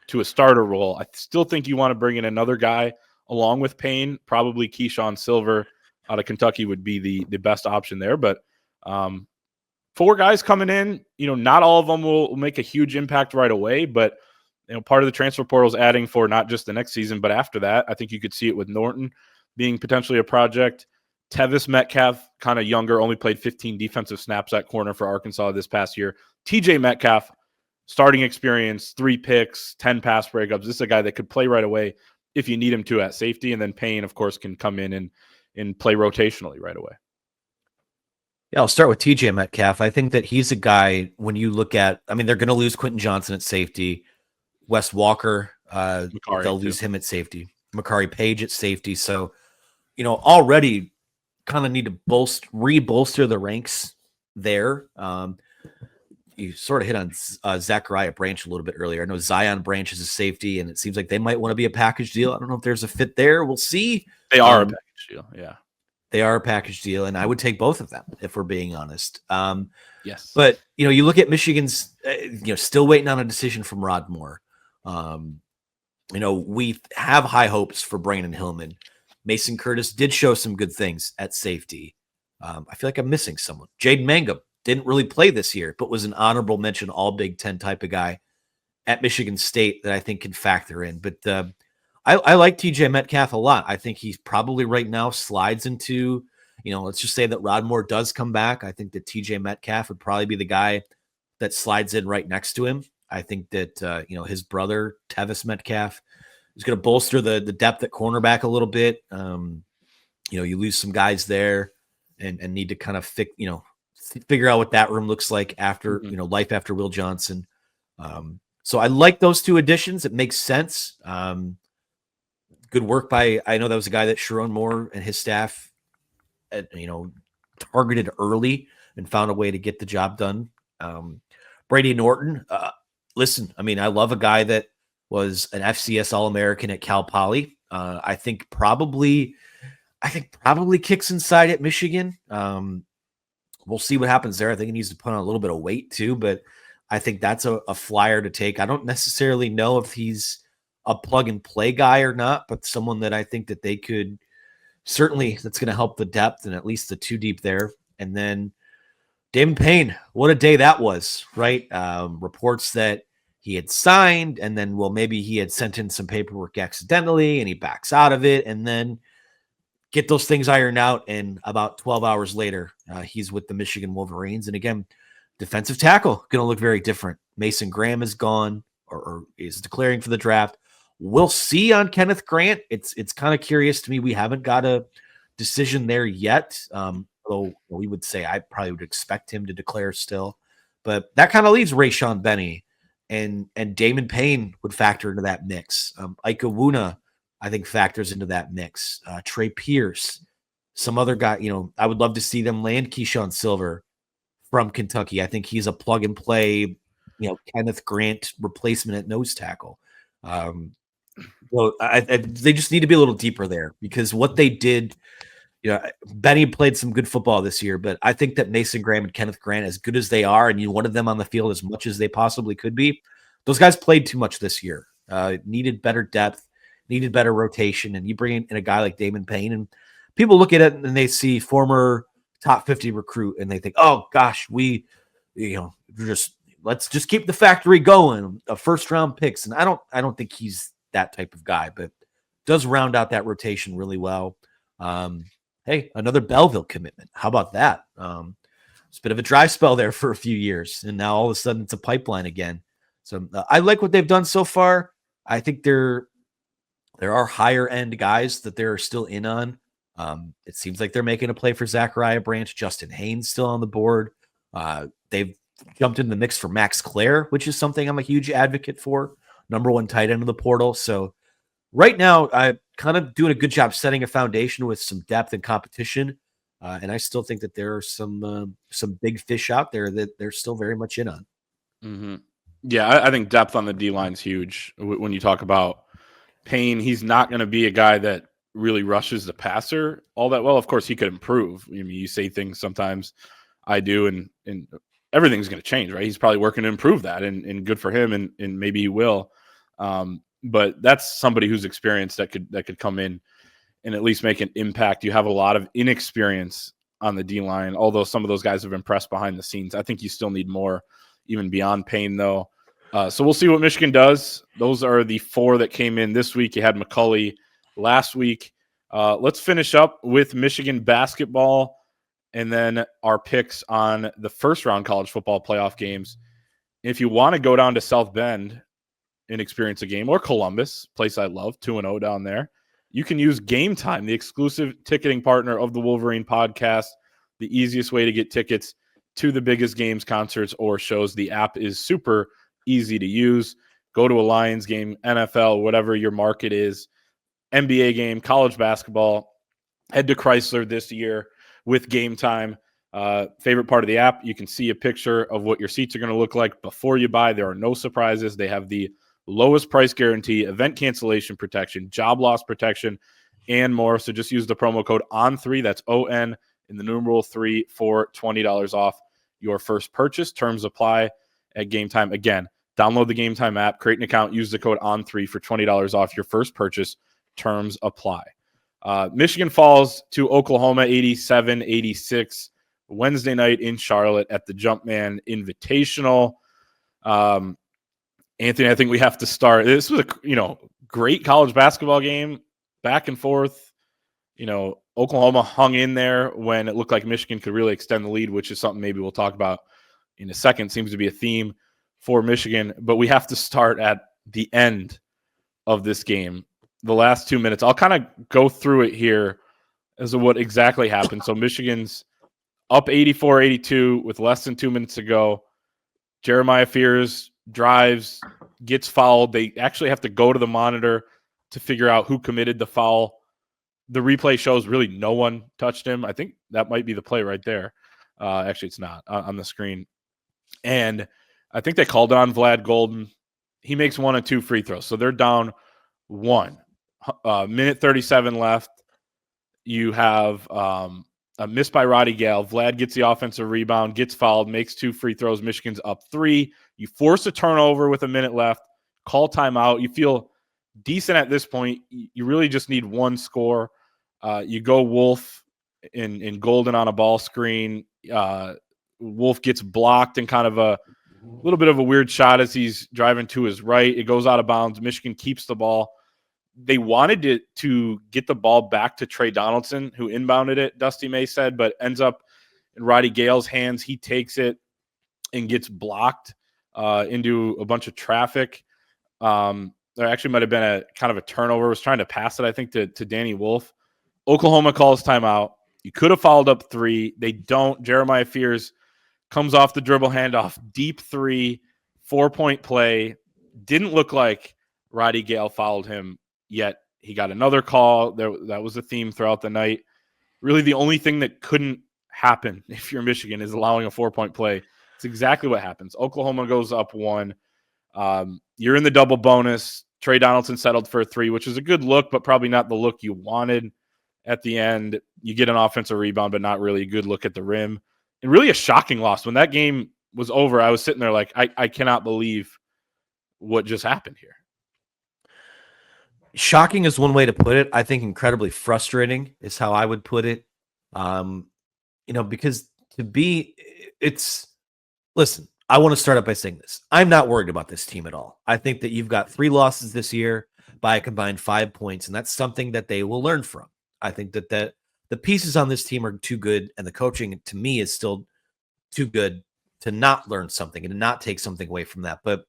to a starter role. I still think you want to bring in another guy along with Payne. Probably Keyshawn Silver out of Kentucky would be the best option there. But 4 guys coming in, not all of them will make a huge impact right away, but part of the transfer portal is adding for not just the next season, but after that. I think you could see it with Norton being potentially a project. Tevis, Metcalf, kind of younger, only played 15 defensive snaps at corner for Arkansas this past year. TJ Metcalf, starting experience, 3 picks, 10 pass breakups. This is a guy that could play right away if you need him to at safety. And then Payne, of course, can come in and play rotationally right away. Yeah, I'll start with TJ Metcalf. I think that he's a guy, when you look at, they're going to lose Quentin Johnson at safety. Wes Walker, they'll lose him at safety. Makari Page at safety. So, already kind of need to re-bolster the ranks there. You sort of hit on Zachariah Branch a little bit earlier. I know Zion Branch is a safety, and it seems like they might want to be a package deal. I don't know if there's a fit there. We'll see. They are a package deal, yeah. They are a package deal, and I would take both of them if we're being honest. Yes. But, you look at Michigan's, still waiting on a decision from Rod Moore. We have high hopes for Brandon Hillman. Mason Curtis did show some good things at safety. I feel like I'm missing someone. Jaden Mangum didn't really play this year, but was an honorable mention all Big Ten type of guy at Michigan State that I think can factor in. But I like TJ Metcalf a lot. I think he's probably right now slides into, let's just say that Rod Moore does come back. I think that TJ Metcalf would probably be the guy that slides in right next to him. I think that, his brother, Tevis Metcalf, is going to bolster the depth at cornerback a little bit. You lose some guys there and need to kind of figure out what that room looks like after, life after Will Johnson. So I like those 2 additions. It makes sense. Good work I know that was a guy that Sherrone Moore and his staff, targeted early and found a way to get the job done. Brady Norton, listen, I love a guy that was an FCS All-American at Cal Poly. I think probably kicks inside at Michigan. We'll see what happens there. I think he needs to put on a little bit of weight too, but I think that's a flyer to take. I don't necessarily know if he's a plug and play guy or not, but someone that I think that they could certainly, that's going to help the depth and at least the 2 deep there. And then Damon Payne, what a day that was, right? Reports that he had signed and then, maybe he had sent in some paperwork accidentally and he backs out of it, and then get those things ironed out. And about 12 hours later, he's with the Michigan Wolverines. And again, defensive tackle, going to look very different. Mason Graham is gone or is declaring for the draft. We'll see on Kenneth Grant. It's kind of curious to me. We haven't got a decision there yet. Although we would say I probably would expect him to declare still. But that kind of leaves Rayshon Benny and Damon Payne would factor into that mix. Ika Wuna, I think, factors into that mix. Trey Pierce, some other guy, I would love to see them land Keyshawn Silver from Kentucky. I think he's a plug and play, Kenneth Grant replacement at nose tackle. They just need to be a little deeper there, because what they did, Benny played some good football this year, but I think that Mason Graham and Kenneth Grant, as good as they are, and you wanted them on the field as much as they possibly could be, those guys played too much this year. Needed better depth, needed better rotation, and you bring in a guy like Damon Payne, and people look at it and they see former top 50 recruit, and they think, oh gosh, let's just keep the factory going, a first round picks. And I don't think he's that type of guy, but does round out that rotation really well. Hey, another Belleville commitment. How about that? It's a bit of a dry spell there for a few years, and now all of a sudden it's a pipeline again. So I like what they've done so far. I think there are higher end guys that they're still in on. It seems like they're making a play for Zachariah Branch. Justin Haynes still on the board. They've jumped in the mix for Max Clare, which is something I'm a huge advocate for. Number 1 tight end of the portal. So right now, I'm kind of doing a good job setting a foundation with some depth and competition. And I still think that there are some big fish out there that they're still very much in on. Mm-hmm. Yeah, I think depth on the D line is huge. When you talk about Payne, he's not going to be a guy that really rushes the passer all that well. Of course, he could improve. I mean, you say things sometimes, I do, and everything's going to change, right? He's probably working to improve that, and good for him, and maybe he will. But that's somebody who's experienced that could come in and at least make an impact. You have a lot of inexperience on the D line, although some of those guys have impressed behind the scenes. I think you still need more, even beyond Payne, though. So we'll see what Michigan does. Those are the 4 that came in this week. You had McCulley last week. Let's finish up with Michigan basketball and then our picks on the first round college football playoff games. If you want to go down to South Bend and experience a game, or Columbus, place I love, 2-0 down there, you can use Gametime, the exclusive ticketing partner of the Wolverine podcast, the easiest way to get tickets to the biggest games, concerts, or shows. The app is super easy to use. Go to a Lions game, NFL, whatever your market is, NBA game, college basketball. Head to Chrysler this year with Gametime. Favorite part of the app, you can see a picture of what your seats are going to look like before you buy. There are no surprises. They have the lowest price guarantee, event cancellation protection, job loss protection, and more. So just use the promo code ON3, that's ON, in the numeral 3 for $20 off your first purchase. Terms apply at Gametime. Again, download the Gametime app, create an account, use the code ON3 for $20 off your first purchase. Terms apply. Michigan falls to Oklahoma 87-86 Wednesday night in Charlotte at the Jumpman Invitational. Anthony, I think we have to start. This was a great college basketball game, back and forth. Oklahoma hung in there when it looked like Michigan could really extend the lead, which is something maybe we'll talk about in a second. Seems to be a theme for Michigan, but we have to start at the end of this game, the last 2 minutes. I'll kind of go through it here as to what exactly happened. So Michigan's up 84-82 with less than 2 minutes to go. Jeremiah Fears drives, gets fouled. They actually have to go to the monitor to figure out who committed the foul. The replay shows really no one touched him. I think that might be the play right there. Actually, it's not on the screen. And I think they called it on Vlad Golden. He makes 1 and 2 free throws. So they're down 1. Minute 37 left. You have a miss by Roddy Gale. Vlad gets the offensive rebound, gets fouled, makes 2 free throws. Michigan's up 3. You force a turnover with a minute left. Call timeout. You feel decent at this point. You really just need 1 score. You go Wolf in Golden on a ball screen. Wolf gets blocked in kind of a little bit of a weird shot as he's driving to his right. It goes out of bounds. Michigan keeps the ball. They wanted to get the ball back to Trey Donaldson, who inbounded it, Dusty May said, but ends up in Roddy Gale's hands. He takes it and gets blocked into a bunch of traffic. There actually might have been a kind of a turnover. Was trying to pass it, I think, to Danny Wolf. Oklahoma calls timeout. You could have followed up 3. They don't. Jeremiah Fears comes off the dribble handoff, deep 3, 4-point play. Didn't look like Roddy Gale fouled him yet. He got another call. That was a theme throughout the night. Really, the only thing that couldn't happen if you're Michigan is allowing a 4-point play. It's exactly what happens. Oklahoma goes up 1. You're in the double bonus. Trey Donaldson settled for a 3, which is a good look, but probably not the look you wanted at the end. You get an offensive rebound, but not really a good look at the rim. And really a shocking loss. When that game was over, I was sitting there like, I cannot believe what just happened here. Shocking is one way to put it. I think incredibly frustrating is how I would put it. Because listen, I want to start up by saying this. I'm not worried about this team at all. I think that you've got 3 losses this year by a combined 5 points, and that's something that they will learn from. I think that the pieces on this team are too good, and the coaching, to me, is still too good to not learn something and to not take something away from that. But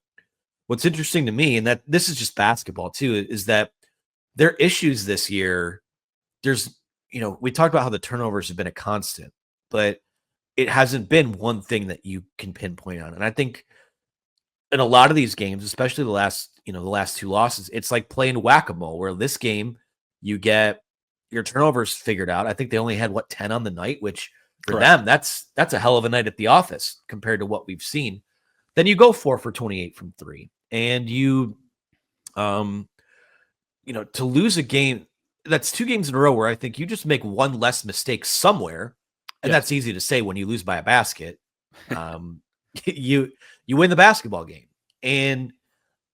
what's interesting to me, and that this is just basketball too, is that their issues this year, we talked about how the turnovers have been a constant, but it hasn't been one thing that you can pinpoint on. And I think in a lot of these games, especially the last 2 losses, it's like playing whack-a-mole, where this game you get your turnovers figured out. I think they only had 10 on the night, which for Correct. them, that's a hell of a night at the office compared to what we've seen. Then you go 4 for 28 from 3, and to lose a game, that's 2 games in a row where I think you just make one less mistake somewhere, and that's easy to say when you lose by a basket. You win the basketball game, and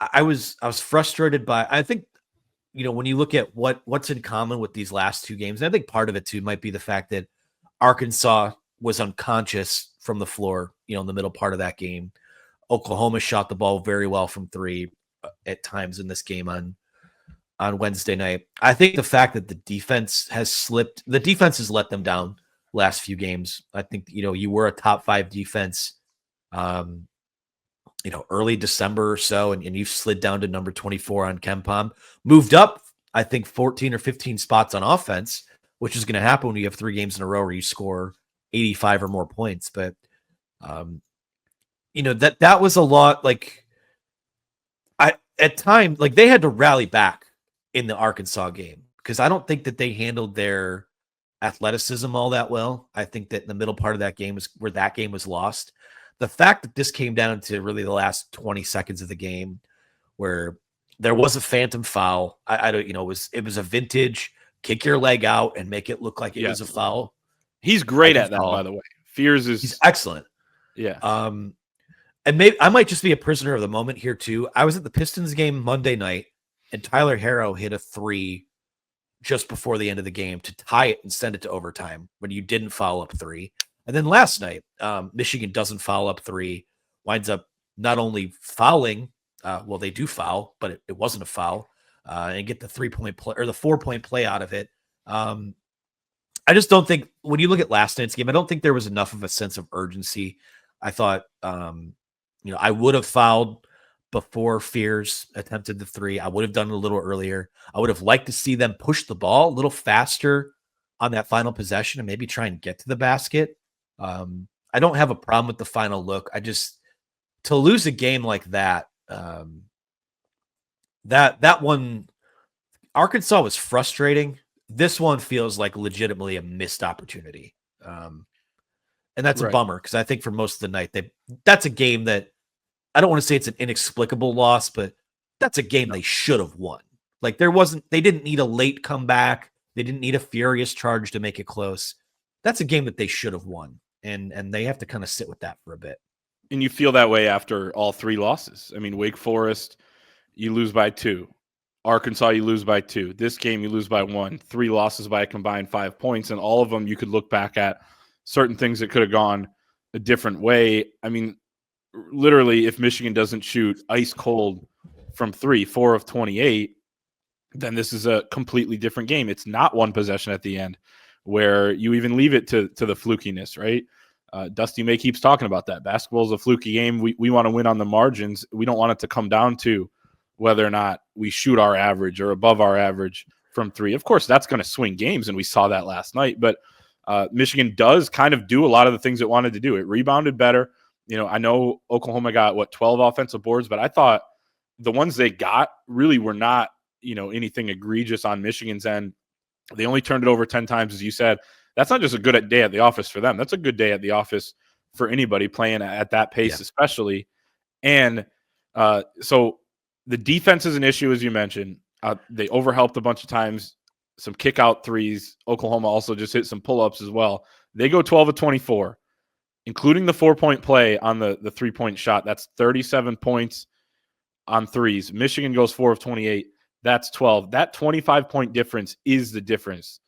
I was frustrated by. I think when you look at what's in common with these last 2 games, and I think part of it too might be the fact that Arkansas was unconscious from the floor, in the middle part of that game. Oklahoma shot the ball very well from 3 at times in this game on Wednesday night. I think the fact that the defense has slipped, the defense has let them down last few games. I think, you were a top 5 defense, early December or so, and you've slid down to number 24 on KenPom, moved up, I think 14 or 15 spots on offense, which is going to happen when you have 3 games in a row where you score 85 or more points. But, that was a lot. Like, at time, like, they had to rally back in the Arkansas game, because I don't think that they handled their athleticism all that well. I think that in the middle part of that game was where that game was lost. The fact that this came down to really the last 20 seconds of the game, where there was a phantom foul. I don't, it was a vintage kick your leg out and make it look like it was a foul. He's great at that, by the way. He's excellent. Yeah. And maybe I might just be a prisoner of the moment here too. I was at the Pistons game Monday night, and Tyler Harrow hit a 3 just before the end of the game to tie it and send it to overtime when you didn't foul up 3. And then last night, Michigan doesn't foul up 3, winds up not only fouling, well, they do foul, but it wasn't a foul, and get the 3-point play or the 4-point play out of it. I just don't think, when you look at last night's game, I don't think there was enough of a sense of urgency. I thought, I would have fouled before Fears attempted the 3. I would have done it a little earlier. I would have liked to see them push the ball a little faster on that final possession and maybe try and get to the basket. I don't have a problem with the final look. To lose a game like that, that one, Arkansas was frustrating. This one feels like legitimately a missed opportunity. And that's a bummer, because I think for most of the night, that's a game that, I don't want to say it's an inexplicable loss, but that's a game they should have won. Like, they didn't need a late comeback. They didn't need a furious charge to make it close. That's a game that they should have won. And they have to kind of sit with that for a bit. And you feel that way after all 3 losses. I mean, Wake Forest, you lose by 2. Arkansas, you lose by 2. This game, you lose by 1. 3 losses by a combined 5 points. And all of them, you could look back at certain things that could have gone a different way. I mean, literally, if Michigan doesn't shoot ice cold from 3, 4 of 28, then this is a completely different game. It's not one possession at the end where you even leave it to the flukiness, right? Dusty May keeps talking about that. Basketball is a fluky game. We want to win on the margins. We don't want it to come down to whether or not we shoot our average or above our average from 3. Of course, that's going to swing games, and we saw that last night. But Michigan does kind of do a lot of the things it wanted to do. It rebounded better. I know Oklahoma got 12 offensive boards, but I thought the ones they got really were not, anything egregious on Michigan's end. They only turned it over 10 times, as you said. That's not just a good day at the office for them. That's a good day at the office for anybody playing at that pace, especially. And so the defense is an issue, as you mentioned. They overhelped a bunch of times, some kick out 3s. Oklahoma also just hit some pull-ups as well. They go 12 of 24. Including the 4-point play on the 3-point shot. That's 37 points on 3s. Michigan goes 4 of 28. That's 12. That 25-point difference is the difference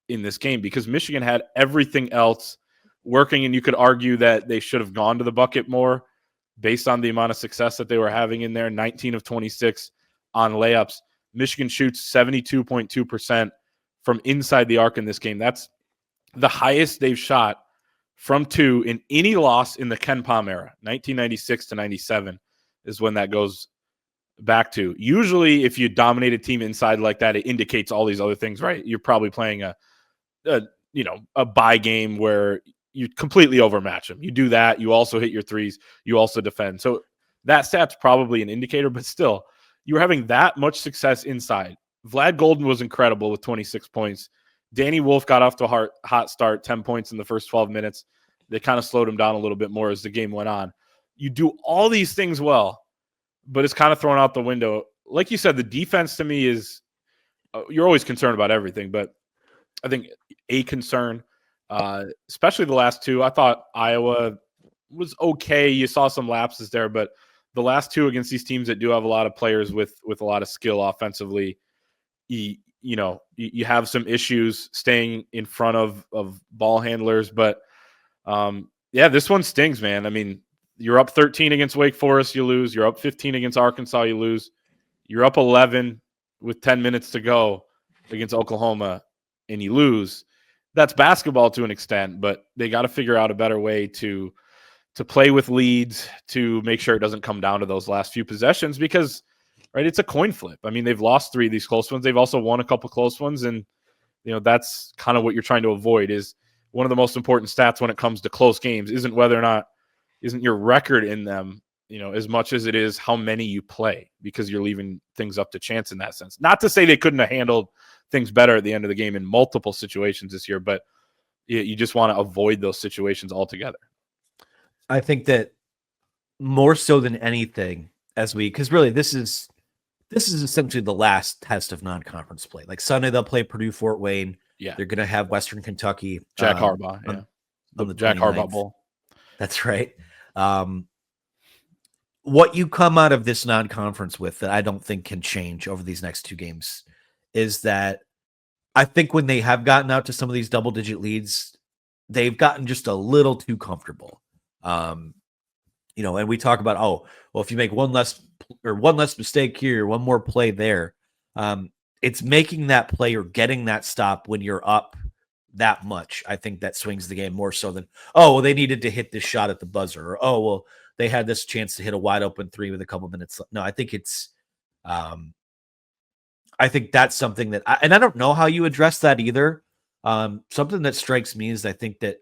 in this game, because Michigan had everything else working, and you could argue that they should have gone to the bucket more based on the amount of success that they were having in there. 19 of 26 on layups. Michigan shoots 72.2% from inside the arc in this game. That's the highest they've shot from 2 in any loss in the KenPom era. 1996 to 97 is when that goes back to. Usually, if you dominate a team inside like that, it indicates all these other things, right? You're probably playing a bye game where you completely overmatch them. You do that. You also hit your threes. You also defend. So that stat's probably an indicator, but still, you were having that much success inside. Vlad Golden was incredible with 26 points. Danny Wolf got off to a hot start, 10 points in the first 12 minutes. They kind of slowed him down a little bit more as the game went on. You do all these things well, but it's kind of thrown out the window. Like you said, the defense to me is you're always concerned about everything, but I think a concern, especially the last two. I thought Iowa was okay. You saw some lapses there, but the last two against these teams that do have a lot of players with a lot of skill offensively, you have some issues staying in front of ball handlers. But this one stings, man. I mean, you're up 13 against Wake Forest, you lose. You're up 15 against Arkansas, you lose. You're up 11 with 10 minutes to go against Oklahoma, and you lose. That's basketball to an extent, but they got to figure out a better way to play with leads to make sure it doesn't come down to those last few possessions because, right, it's a coin flip. I mean, they've lost 3 of these close ones. They've also won a couple close ones, and that's kind of what you're trying to avoid. Is one of the most important stats when it comes to close games isn't your record in them, as much as it is how many you play, because you're leaving things up to chance in that sense. Not to say they couldn't have handled things better at the end of the game in multiple situations this year, but you just want to avoid those situations altogether. I think that more so than anything, because really this is essentially the last test of non-conference play. Like Sunday, they'll play Purdue Fort Wayne. Yeah, they're going to have Western Kentucky. Jack Harbaugh. Yeah, on the Jack 29th. Harbaugh Bowl. That's right. What you come out of this non-conference with that I don't think can change over these next 2 games is that I think when they have gotten out to some of these double-digit leads, they've gotten just a little too comfortable. And we talk about, if you make one less mistake here, one more play there, it's making that play or getting that stop when you're up that much. I think that swings the game more so than, they needed to hit this shot at the buzzer, or, they had this chance to hit a wide open 3 with a couple minutes left. No, I think it's, I think that's something that, and I don't know how you address that either. Something that strikes me is I think that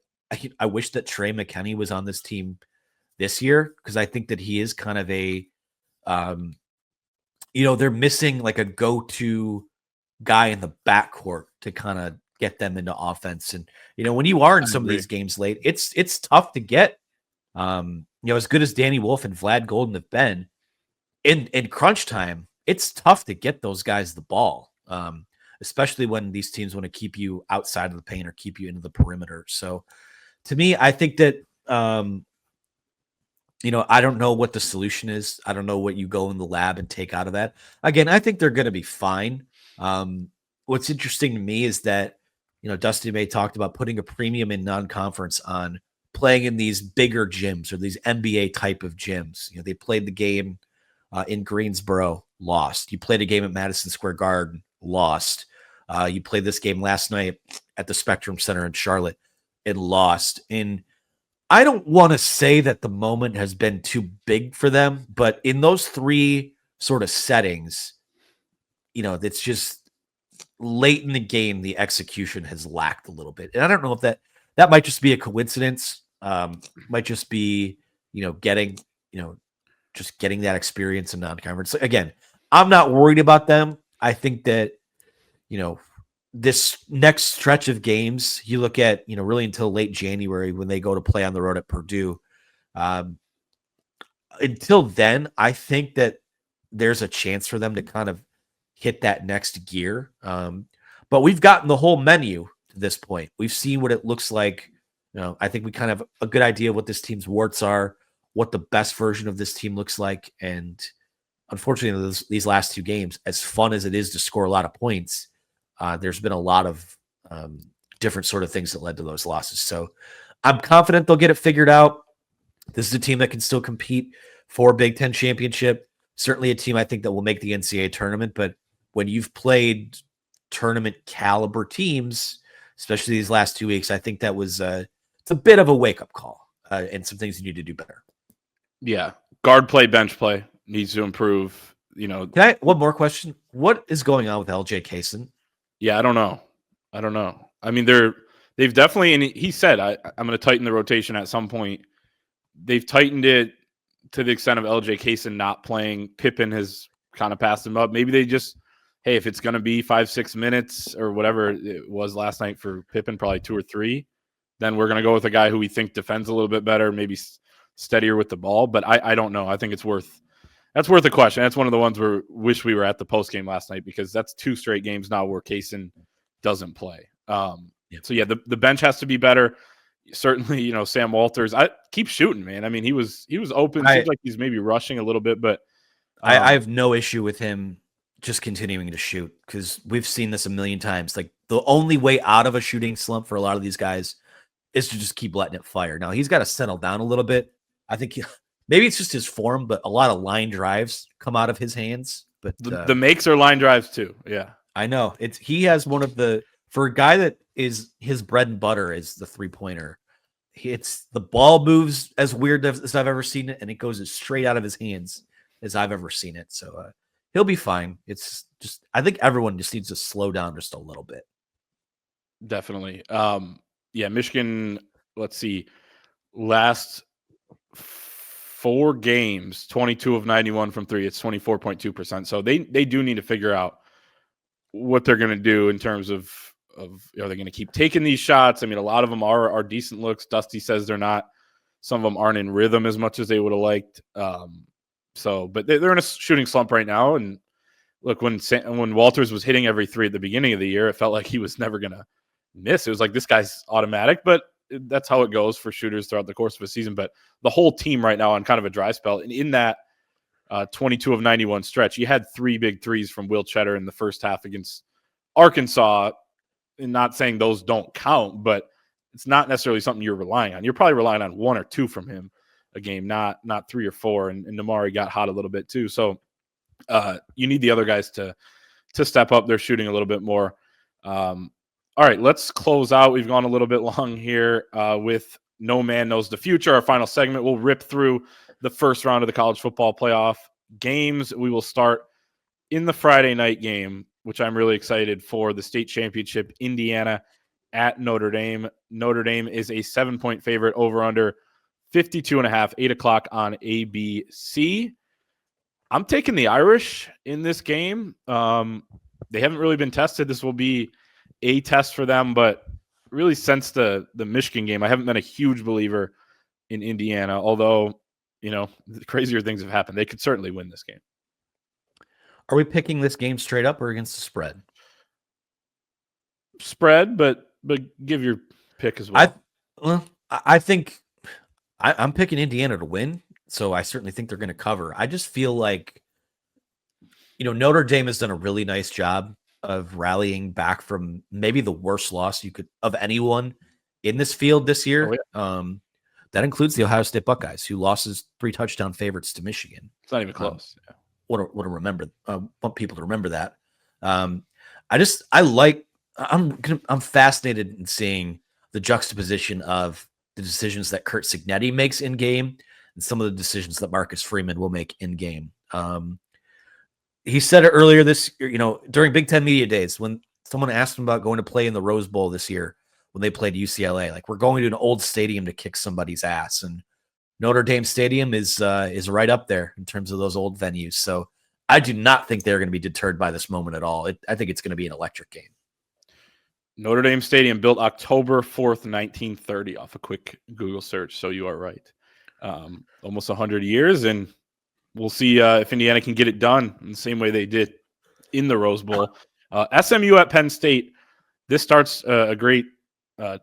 I wish that Trey McKinney was on this team this year, because I think that he is kind of a, they're missing like a go-to guy in the backcourt to kind of get them into offense. And, when you are in some of these games late, it's tough to get, as good as Danny Wolf and Vlad Golden have been in crunch time, it's tough to get those guys the ball, especially when these teams want to keep you outside of the paint or keep you into the perimeter. So to me, I think that, I don't know what the solution is. I don't know what you go in the lab and take out of that. Again, I think they're going to be fine. What's interesting to me is that, Dusty May talked about putting a premium in non-conference on playing in these bigger gyms or these NBA type of gyms. They played the game in Greensboro, lost. You played a game at Madison Square Garden, lost. You played this game last night at the Spectrum Center in Charlotte and lost. And I don't want to say that the moment has been too big for them, but in those 3 sort of settings, it's just late in the game, the execution has lacked a little bit. And I don't know if that might just be a coincidence. Might just be, getting that experience in non-conference. Again, I'm not worried about them. I think that, this next stretch of games, you look at, really until late January when they go to play on the road at Purdue. Until then, I think that there's a chance for them to kind of hit that next gear. But we've gotten the whole menu to this point. We've seen what it looks like. I think we kind of have a good idea of what this team's warts are, what the best version of this team looks like. And unfortunately, these last 2 games, as fun as it is to score a lot of points, there's been a lot of different sort of things that led to those losses. So I'm confident they'll get it figured out. This is a team that can still compete for a Big Ten championship. Certainly a team I think that will make the NCAA tournament. But when you've played tournament caliber teams, especially these last 2 weeks, I think that was it's a bit of a wake-up call and some things you need to do better. Yeah. Guard play, bench play needs to improve. One more question. What is going on with LJ Kaysen? Yeah, I don't know. I mean, they're They've definitely, and he said, I'm going to tighten the rotation at some point. They've tightened it to the extent of LJ Kaysen not playing. Pippen has kind of passed him up. Maybe they just, hey, if it's going to be 5-6 minutes or whatever it was last night for Pippen, probably 2 or 3, then we're going to go with a guy who we think defends a little bit better, maybe steadier with the ball. But I don't know. I think that's worth a question. That's one of the ones where wish we were at the post game last night, because that's 2 straight games now where Kaysen doesn't play. So yeah, the bench has to be better. Certainly, Sam Walters. I keep shooting, man. I mean, he was open. Seems like he's maybe rushing a little bit, but I have no issue with him just continuing to shoot, because we've seen this a million times. Like, the only way out of a shooting slump for a lot of these guys is to just keep letting it fire. Now, he's got to settle down a little bit. I think maybe it's just his form, but a lot of line drives come out of his hands. But the makes are line drives too. Yeah, I know. He has one of the, for a guy that is his bread and butter is the 3-pointer. It's the ball moves as weird as I've ever seen it, and it goes as straight out of his hands as I've ever seen it. So he'll be fine. It's just, I think everyone just needs to slow down just a little bit. Definitely. Yeah, Michigan, let's see, last 4 games, 22 of 91 from 3. It's 24.2%. So they do need to figure out what they're going to do in terms of are they going to keep taking these shots? I mean, a lot of them are decent looks. Dusty says they're not. Some of them aren't in rhythm as much as they would have liked. But they're in a shooting slump right now. And look, when Walters was hitting every 3 at the beginning of the year, it felt like he was never going to miss. It was like, this guy's automatic, but that's how it goes for shooters throughout the course of a season. But the whole team right now on kind of a dry spell. And in that 22 of 91 stretch, you had 3 big threes from Will Cheddar in the first half against Arkansas. And not saying those don't count, but it's not necessarily something you're relying on. You're probably relying on 1 or 2 from him a game, not 3 or 4. And Namari got hot a little bit too. So you need the other guys to step up their shooting a little bit more. All right, let's close out. We've gone a little bit long here with No Man Knows the Future, our final segment. We'll rip through the first round of the college football playoff games. We will start in the Friday night game, which I'm really excited for, the state championship, Indiana at Notre Dame. Notre Dame is a 7-point favorite, over under 52.5, 8 o'clock on ABC. I'm taking the Irish in this game. They haven't really been tested. This will be a test for them, but really since the Michigan game, I haven't been a huge believer in Indiana, although, crazier things have happened. They could certainly win this game. Are we picking this game straight up or against the spread? Spread, but give your pick as well. I think I'm picking Indiana to win, so I certainly think they're going to cover. I just feel like, Notre Dame has done a really nice job of rallying back from maybe the worst loss you could of anyone in this field this year. Oh, yeah. That includes the Ohio State Buckeyes, who lost as 3 touchdown favorites to Michigan. It's not even close. Yeah. Want people to remember that. I'm fascinated in seeing the juxtaposition of the decisions that Kurt Cignetti makes in game and some of the decisions that Marcus Freeman will make in game. He said it earlier this year, during Big Ten Media Days, when someone asked him about going to play in the Rose Bowl this year when they played UCLA, like, we're going to an old stadium to kick somebody's ass. And Notre Dame Stadium is right up there in terms of those old venues. So I do not think they're going to be deterred by this moment at all. I think it's going to be an electric game. Notre Dame Stadium, built October 4th, 1930, off a quick Google search. So you are right. Almost 100 years, and we'll see if Indiana can get it done in the same way they did in the Rose Bowl. SMU at Penn State. This starts a great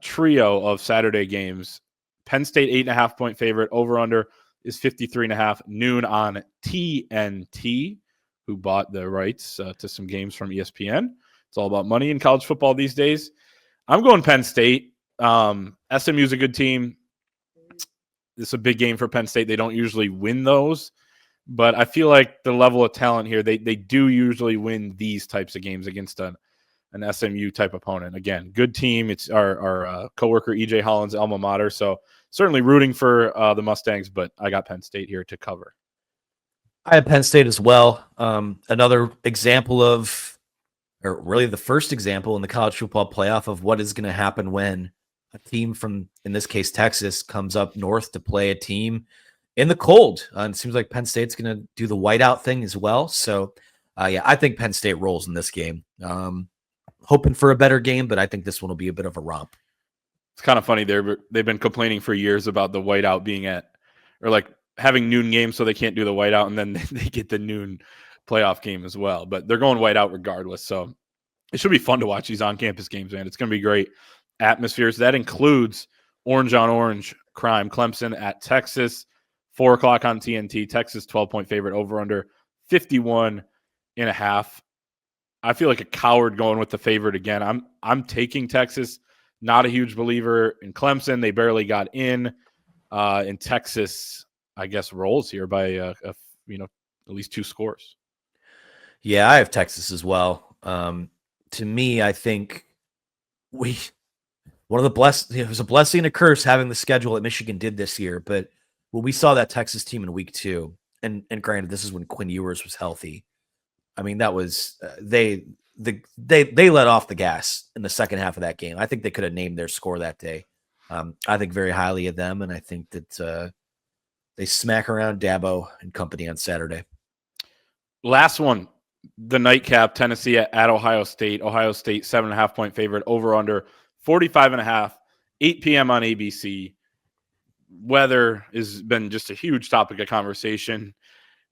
trio of Saturday games. Penn State 8.5-point favorite. Over under is 53.5. Noon on TNT, who bought the rights to some games from ESPN. It's all about money in college football these days. I'm going Penn State. SMU is a good team. This is a big game for Penn State. They don't usually win those, but I feel like the level of talent here, they do usually win these types of games against an SMU type opponent. Again, good team. It's our coworker EJ Holland's alma mater. So certainly rooting for the Mustangs, but I got Penn State here to cover. I have Penn State as well. Another example of, or really the first example in the college football playoff of what is going to happen when a team from, in this case, Texas, comes up north to play a team in the cold. And it seems like Penn State's going to do the whiteout thing as well. So, yeah, I think Penn State rolls in this game. Hoping for a better game, but I think this one will be a bit of a romp. It's kind of funny. They've been complaining for years about the whiteout being or like having noon games, so they can't do the whiteout, and then they get the noon playoff game as well. But they're going whiteout regardless. So it should be fun to watch these on-campus games, man. It's going to be great atmospheres. That includes orange on orange crime. Clemson at Texas, 4:00 on TNT. Texas 12-point favorite, over under 51.5. I feel like a coward going with the favorite again. I'm taking Texas. Not a huge believer in Clemson. They barely got in. In Texas, I guess, rolls here by at least 2 scores. Yeah, I have Texas as well. To me, I think it was a blessing and a curse having the schedule that Michigan did this year. But when we saw that Texas team in week 2, and granted, this is when Quinn Ewers was healthy. I mean, that was they let off the gas in the second half of that game. I think they could have named their score that day. I think very highly of them, and I think that they smack around Dabo and company on Saturday. Last one, the nightcap, Tennessee at Ohio State. Ohio State 7.5-point favorite, over under 45.5, 8 p.m. on ABC. Weather has been just a huge topic of conversation.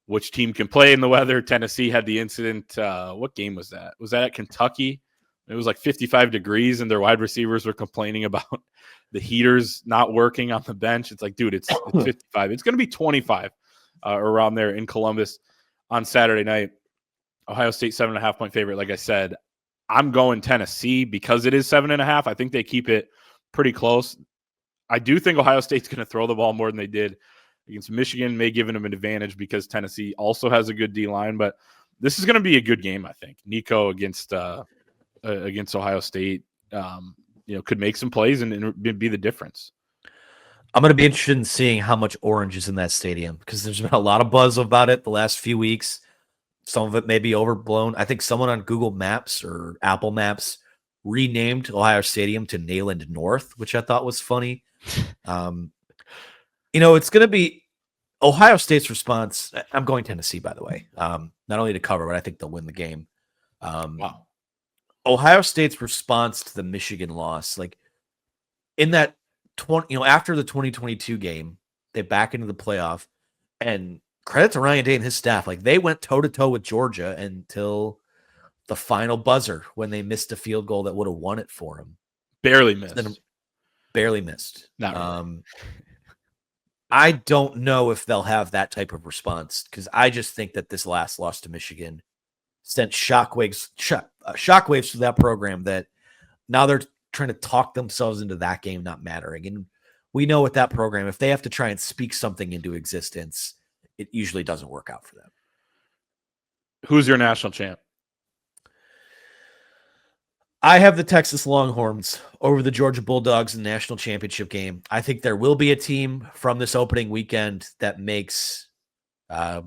Which team can play in the weather? Tennessee had the incident. What game was that? Was that at Kentucky? It was like 55 degrees, and their wide receivers were complaining about the heaters not working on the bench. It's like, dude, it's 55. It's going to be 25 around there in Columbus on Saturday night. Ohio State 7.5-point favorite. Like I said, I'm going Tennessee because it is 7.5. I think they keep it pretty close. I do think Ohio State's going to throw the ball more than they did against Michigan, may give them an advantage because Tennessee also has a good D-line. But this is going to be a good game, I think. Nico against Ohio State, could make some plays and be the difference. I'm going to be interested in seeing how much orange is in that stadium because there's been a lot of buzz about it the last few weeks. Some of it may be overblown. I think someone on Google Maps or Apple Maps renamed Ohio Stadium to Nayland North, which I thought was funny. It's going to be Ohio State's response. I'm going Tennessee, by the way. Not only to cover, but I think they'll win the game. Wow. Ohio State's response to the Michigan loss, like in that after the 2022 game, they back into the playoff, and credit to Ryan Day and his staff. Like they went toe to toe with Georgia until the final buzzer when they missed a field goal that would have won it for them. Barely missed. Barely missed. Not really. I don't know if they'll have that type of response because I just think that this last loss to Michigan sent shockwaves through that program that now they're trying to talk themselves into that game not mattering. And we know with that program, if they have to try and speak something into existence, it usually doesn't work out for them. Who's your national champ? I have the Texas Longhorns over the Georgia Bulldogs in the national championship game. I think there will be a team from this opening weekend that makes the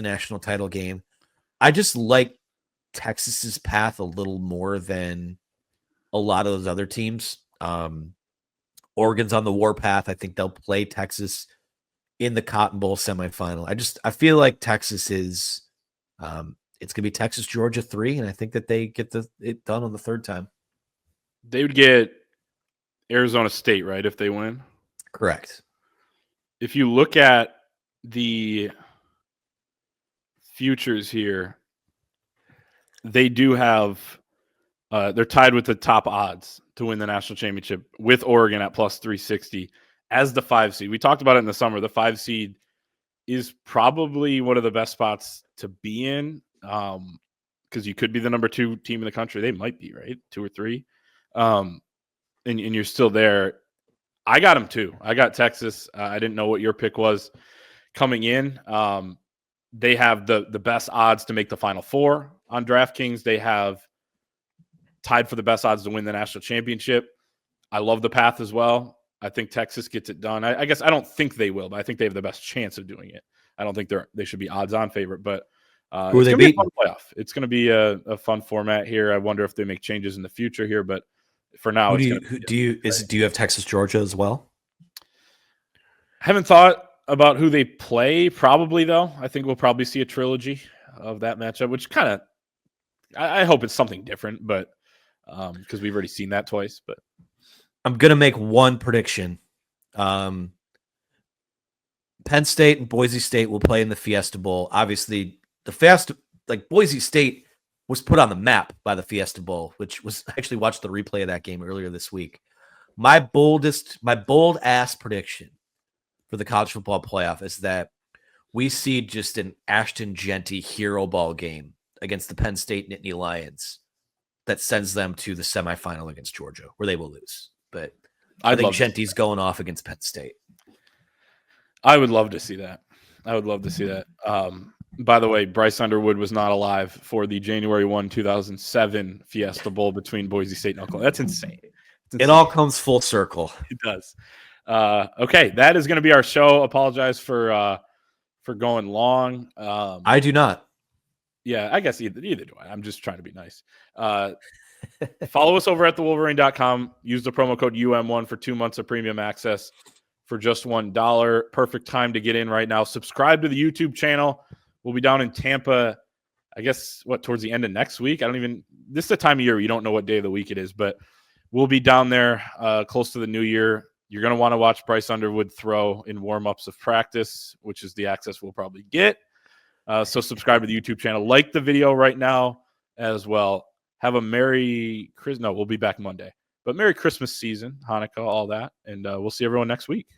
national title game. I just like Texas's path a little more than a lot of those other teams. Oregon's on the warpath. I think they'll play Texas in the Cotton Bowl semifinal. I feel like Texas is it's going to be Texas, Georgia 3, and I think that they get it done on the third time. They would get Arizona State, right, if they win? Correct. If you look at the futures here, they do have they're tied with the top odds to win the national championship with Oregon at plus 360 as the 5 seed. We talked about it in the summer. The 5 seed is probably one of the best spots to be in. Because you could be the number 2 team in the country. They might be, right? 2 or 3. And you're still there. I got them too. I got Texas. I didn't know what your pick was coming in. They have the best odds to make the Final Four on DraftKings. They have tied for the best odds to win the national championship. I love the path as well. I think Texas gets it done. I guess I don't think they will, but I think they have the best chance of doing it. I don't think they should be odds-on favorite, but who are they beating? Playoff. It's going to be a fun format here. I wonder if they make changes in the future here, but For now, Do I you have Texas Georgia as well? haven't thought about who they play. Probably though, I think we'll probably see a trilogy of that matchup, which kind of I hope it's something different, but because we've already seen that twice. But I'm gonna make one prediction. Penn State and Boise State will play in the Fiesta Bowl. Obviously, Boise State was put on the map by the Fiesta Bowl, which was I actually watched the replay of that game earlier this week. My bold ass prediction for the college football playoff is that we see just an Ashton Genty hero ball game against the Penn State Nittany Lions that sends them to the semifinal against Georgia, where they will lose. But I think Genty's going off against Penn State. I would love to see that. By the way, Bryce Underwood was not alive for the January 1, 2007 Fiesta Bowl between Boise State and Oklahoma. That's insane. It all comes full circle. It does. Okay, that is going to be our show. Apologize for going long. I do not. Yeah, I guess either do I. I'm just trying to be nice. Follow us over at thewolverine.com. Use the promo code UM1 for 2 months of premium access for just $1. Perfect time to get in right now. Subscribe to the YouTube channel. We'll be down in Tampa, I guess, towards the end of next week? This is the time of year where you don't know what day of the week it is, but we'll be down there close to the new year. You're going to want to watch Bryce Underwood throw in warm-ups of practice, which is the access we'll probably get. So subscribe to the YouTube channel. Like the video right now as well. Have a Merry Christmas. No, we'll be back Monday. But Merry Christmas season, Hanukkah, all that. And we'll see everyone next week.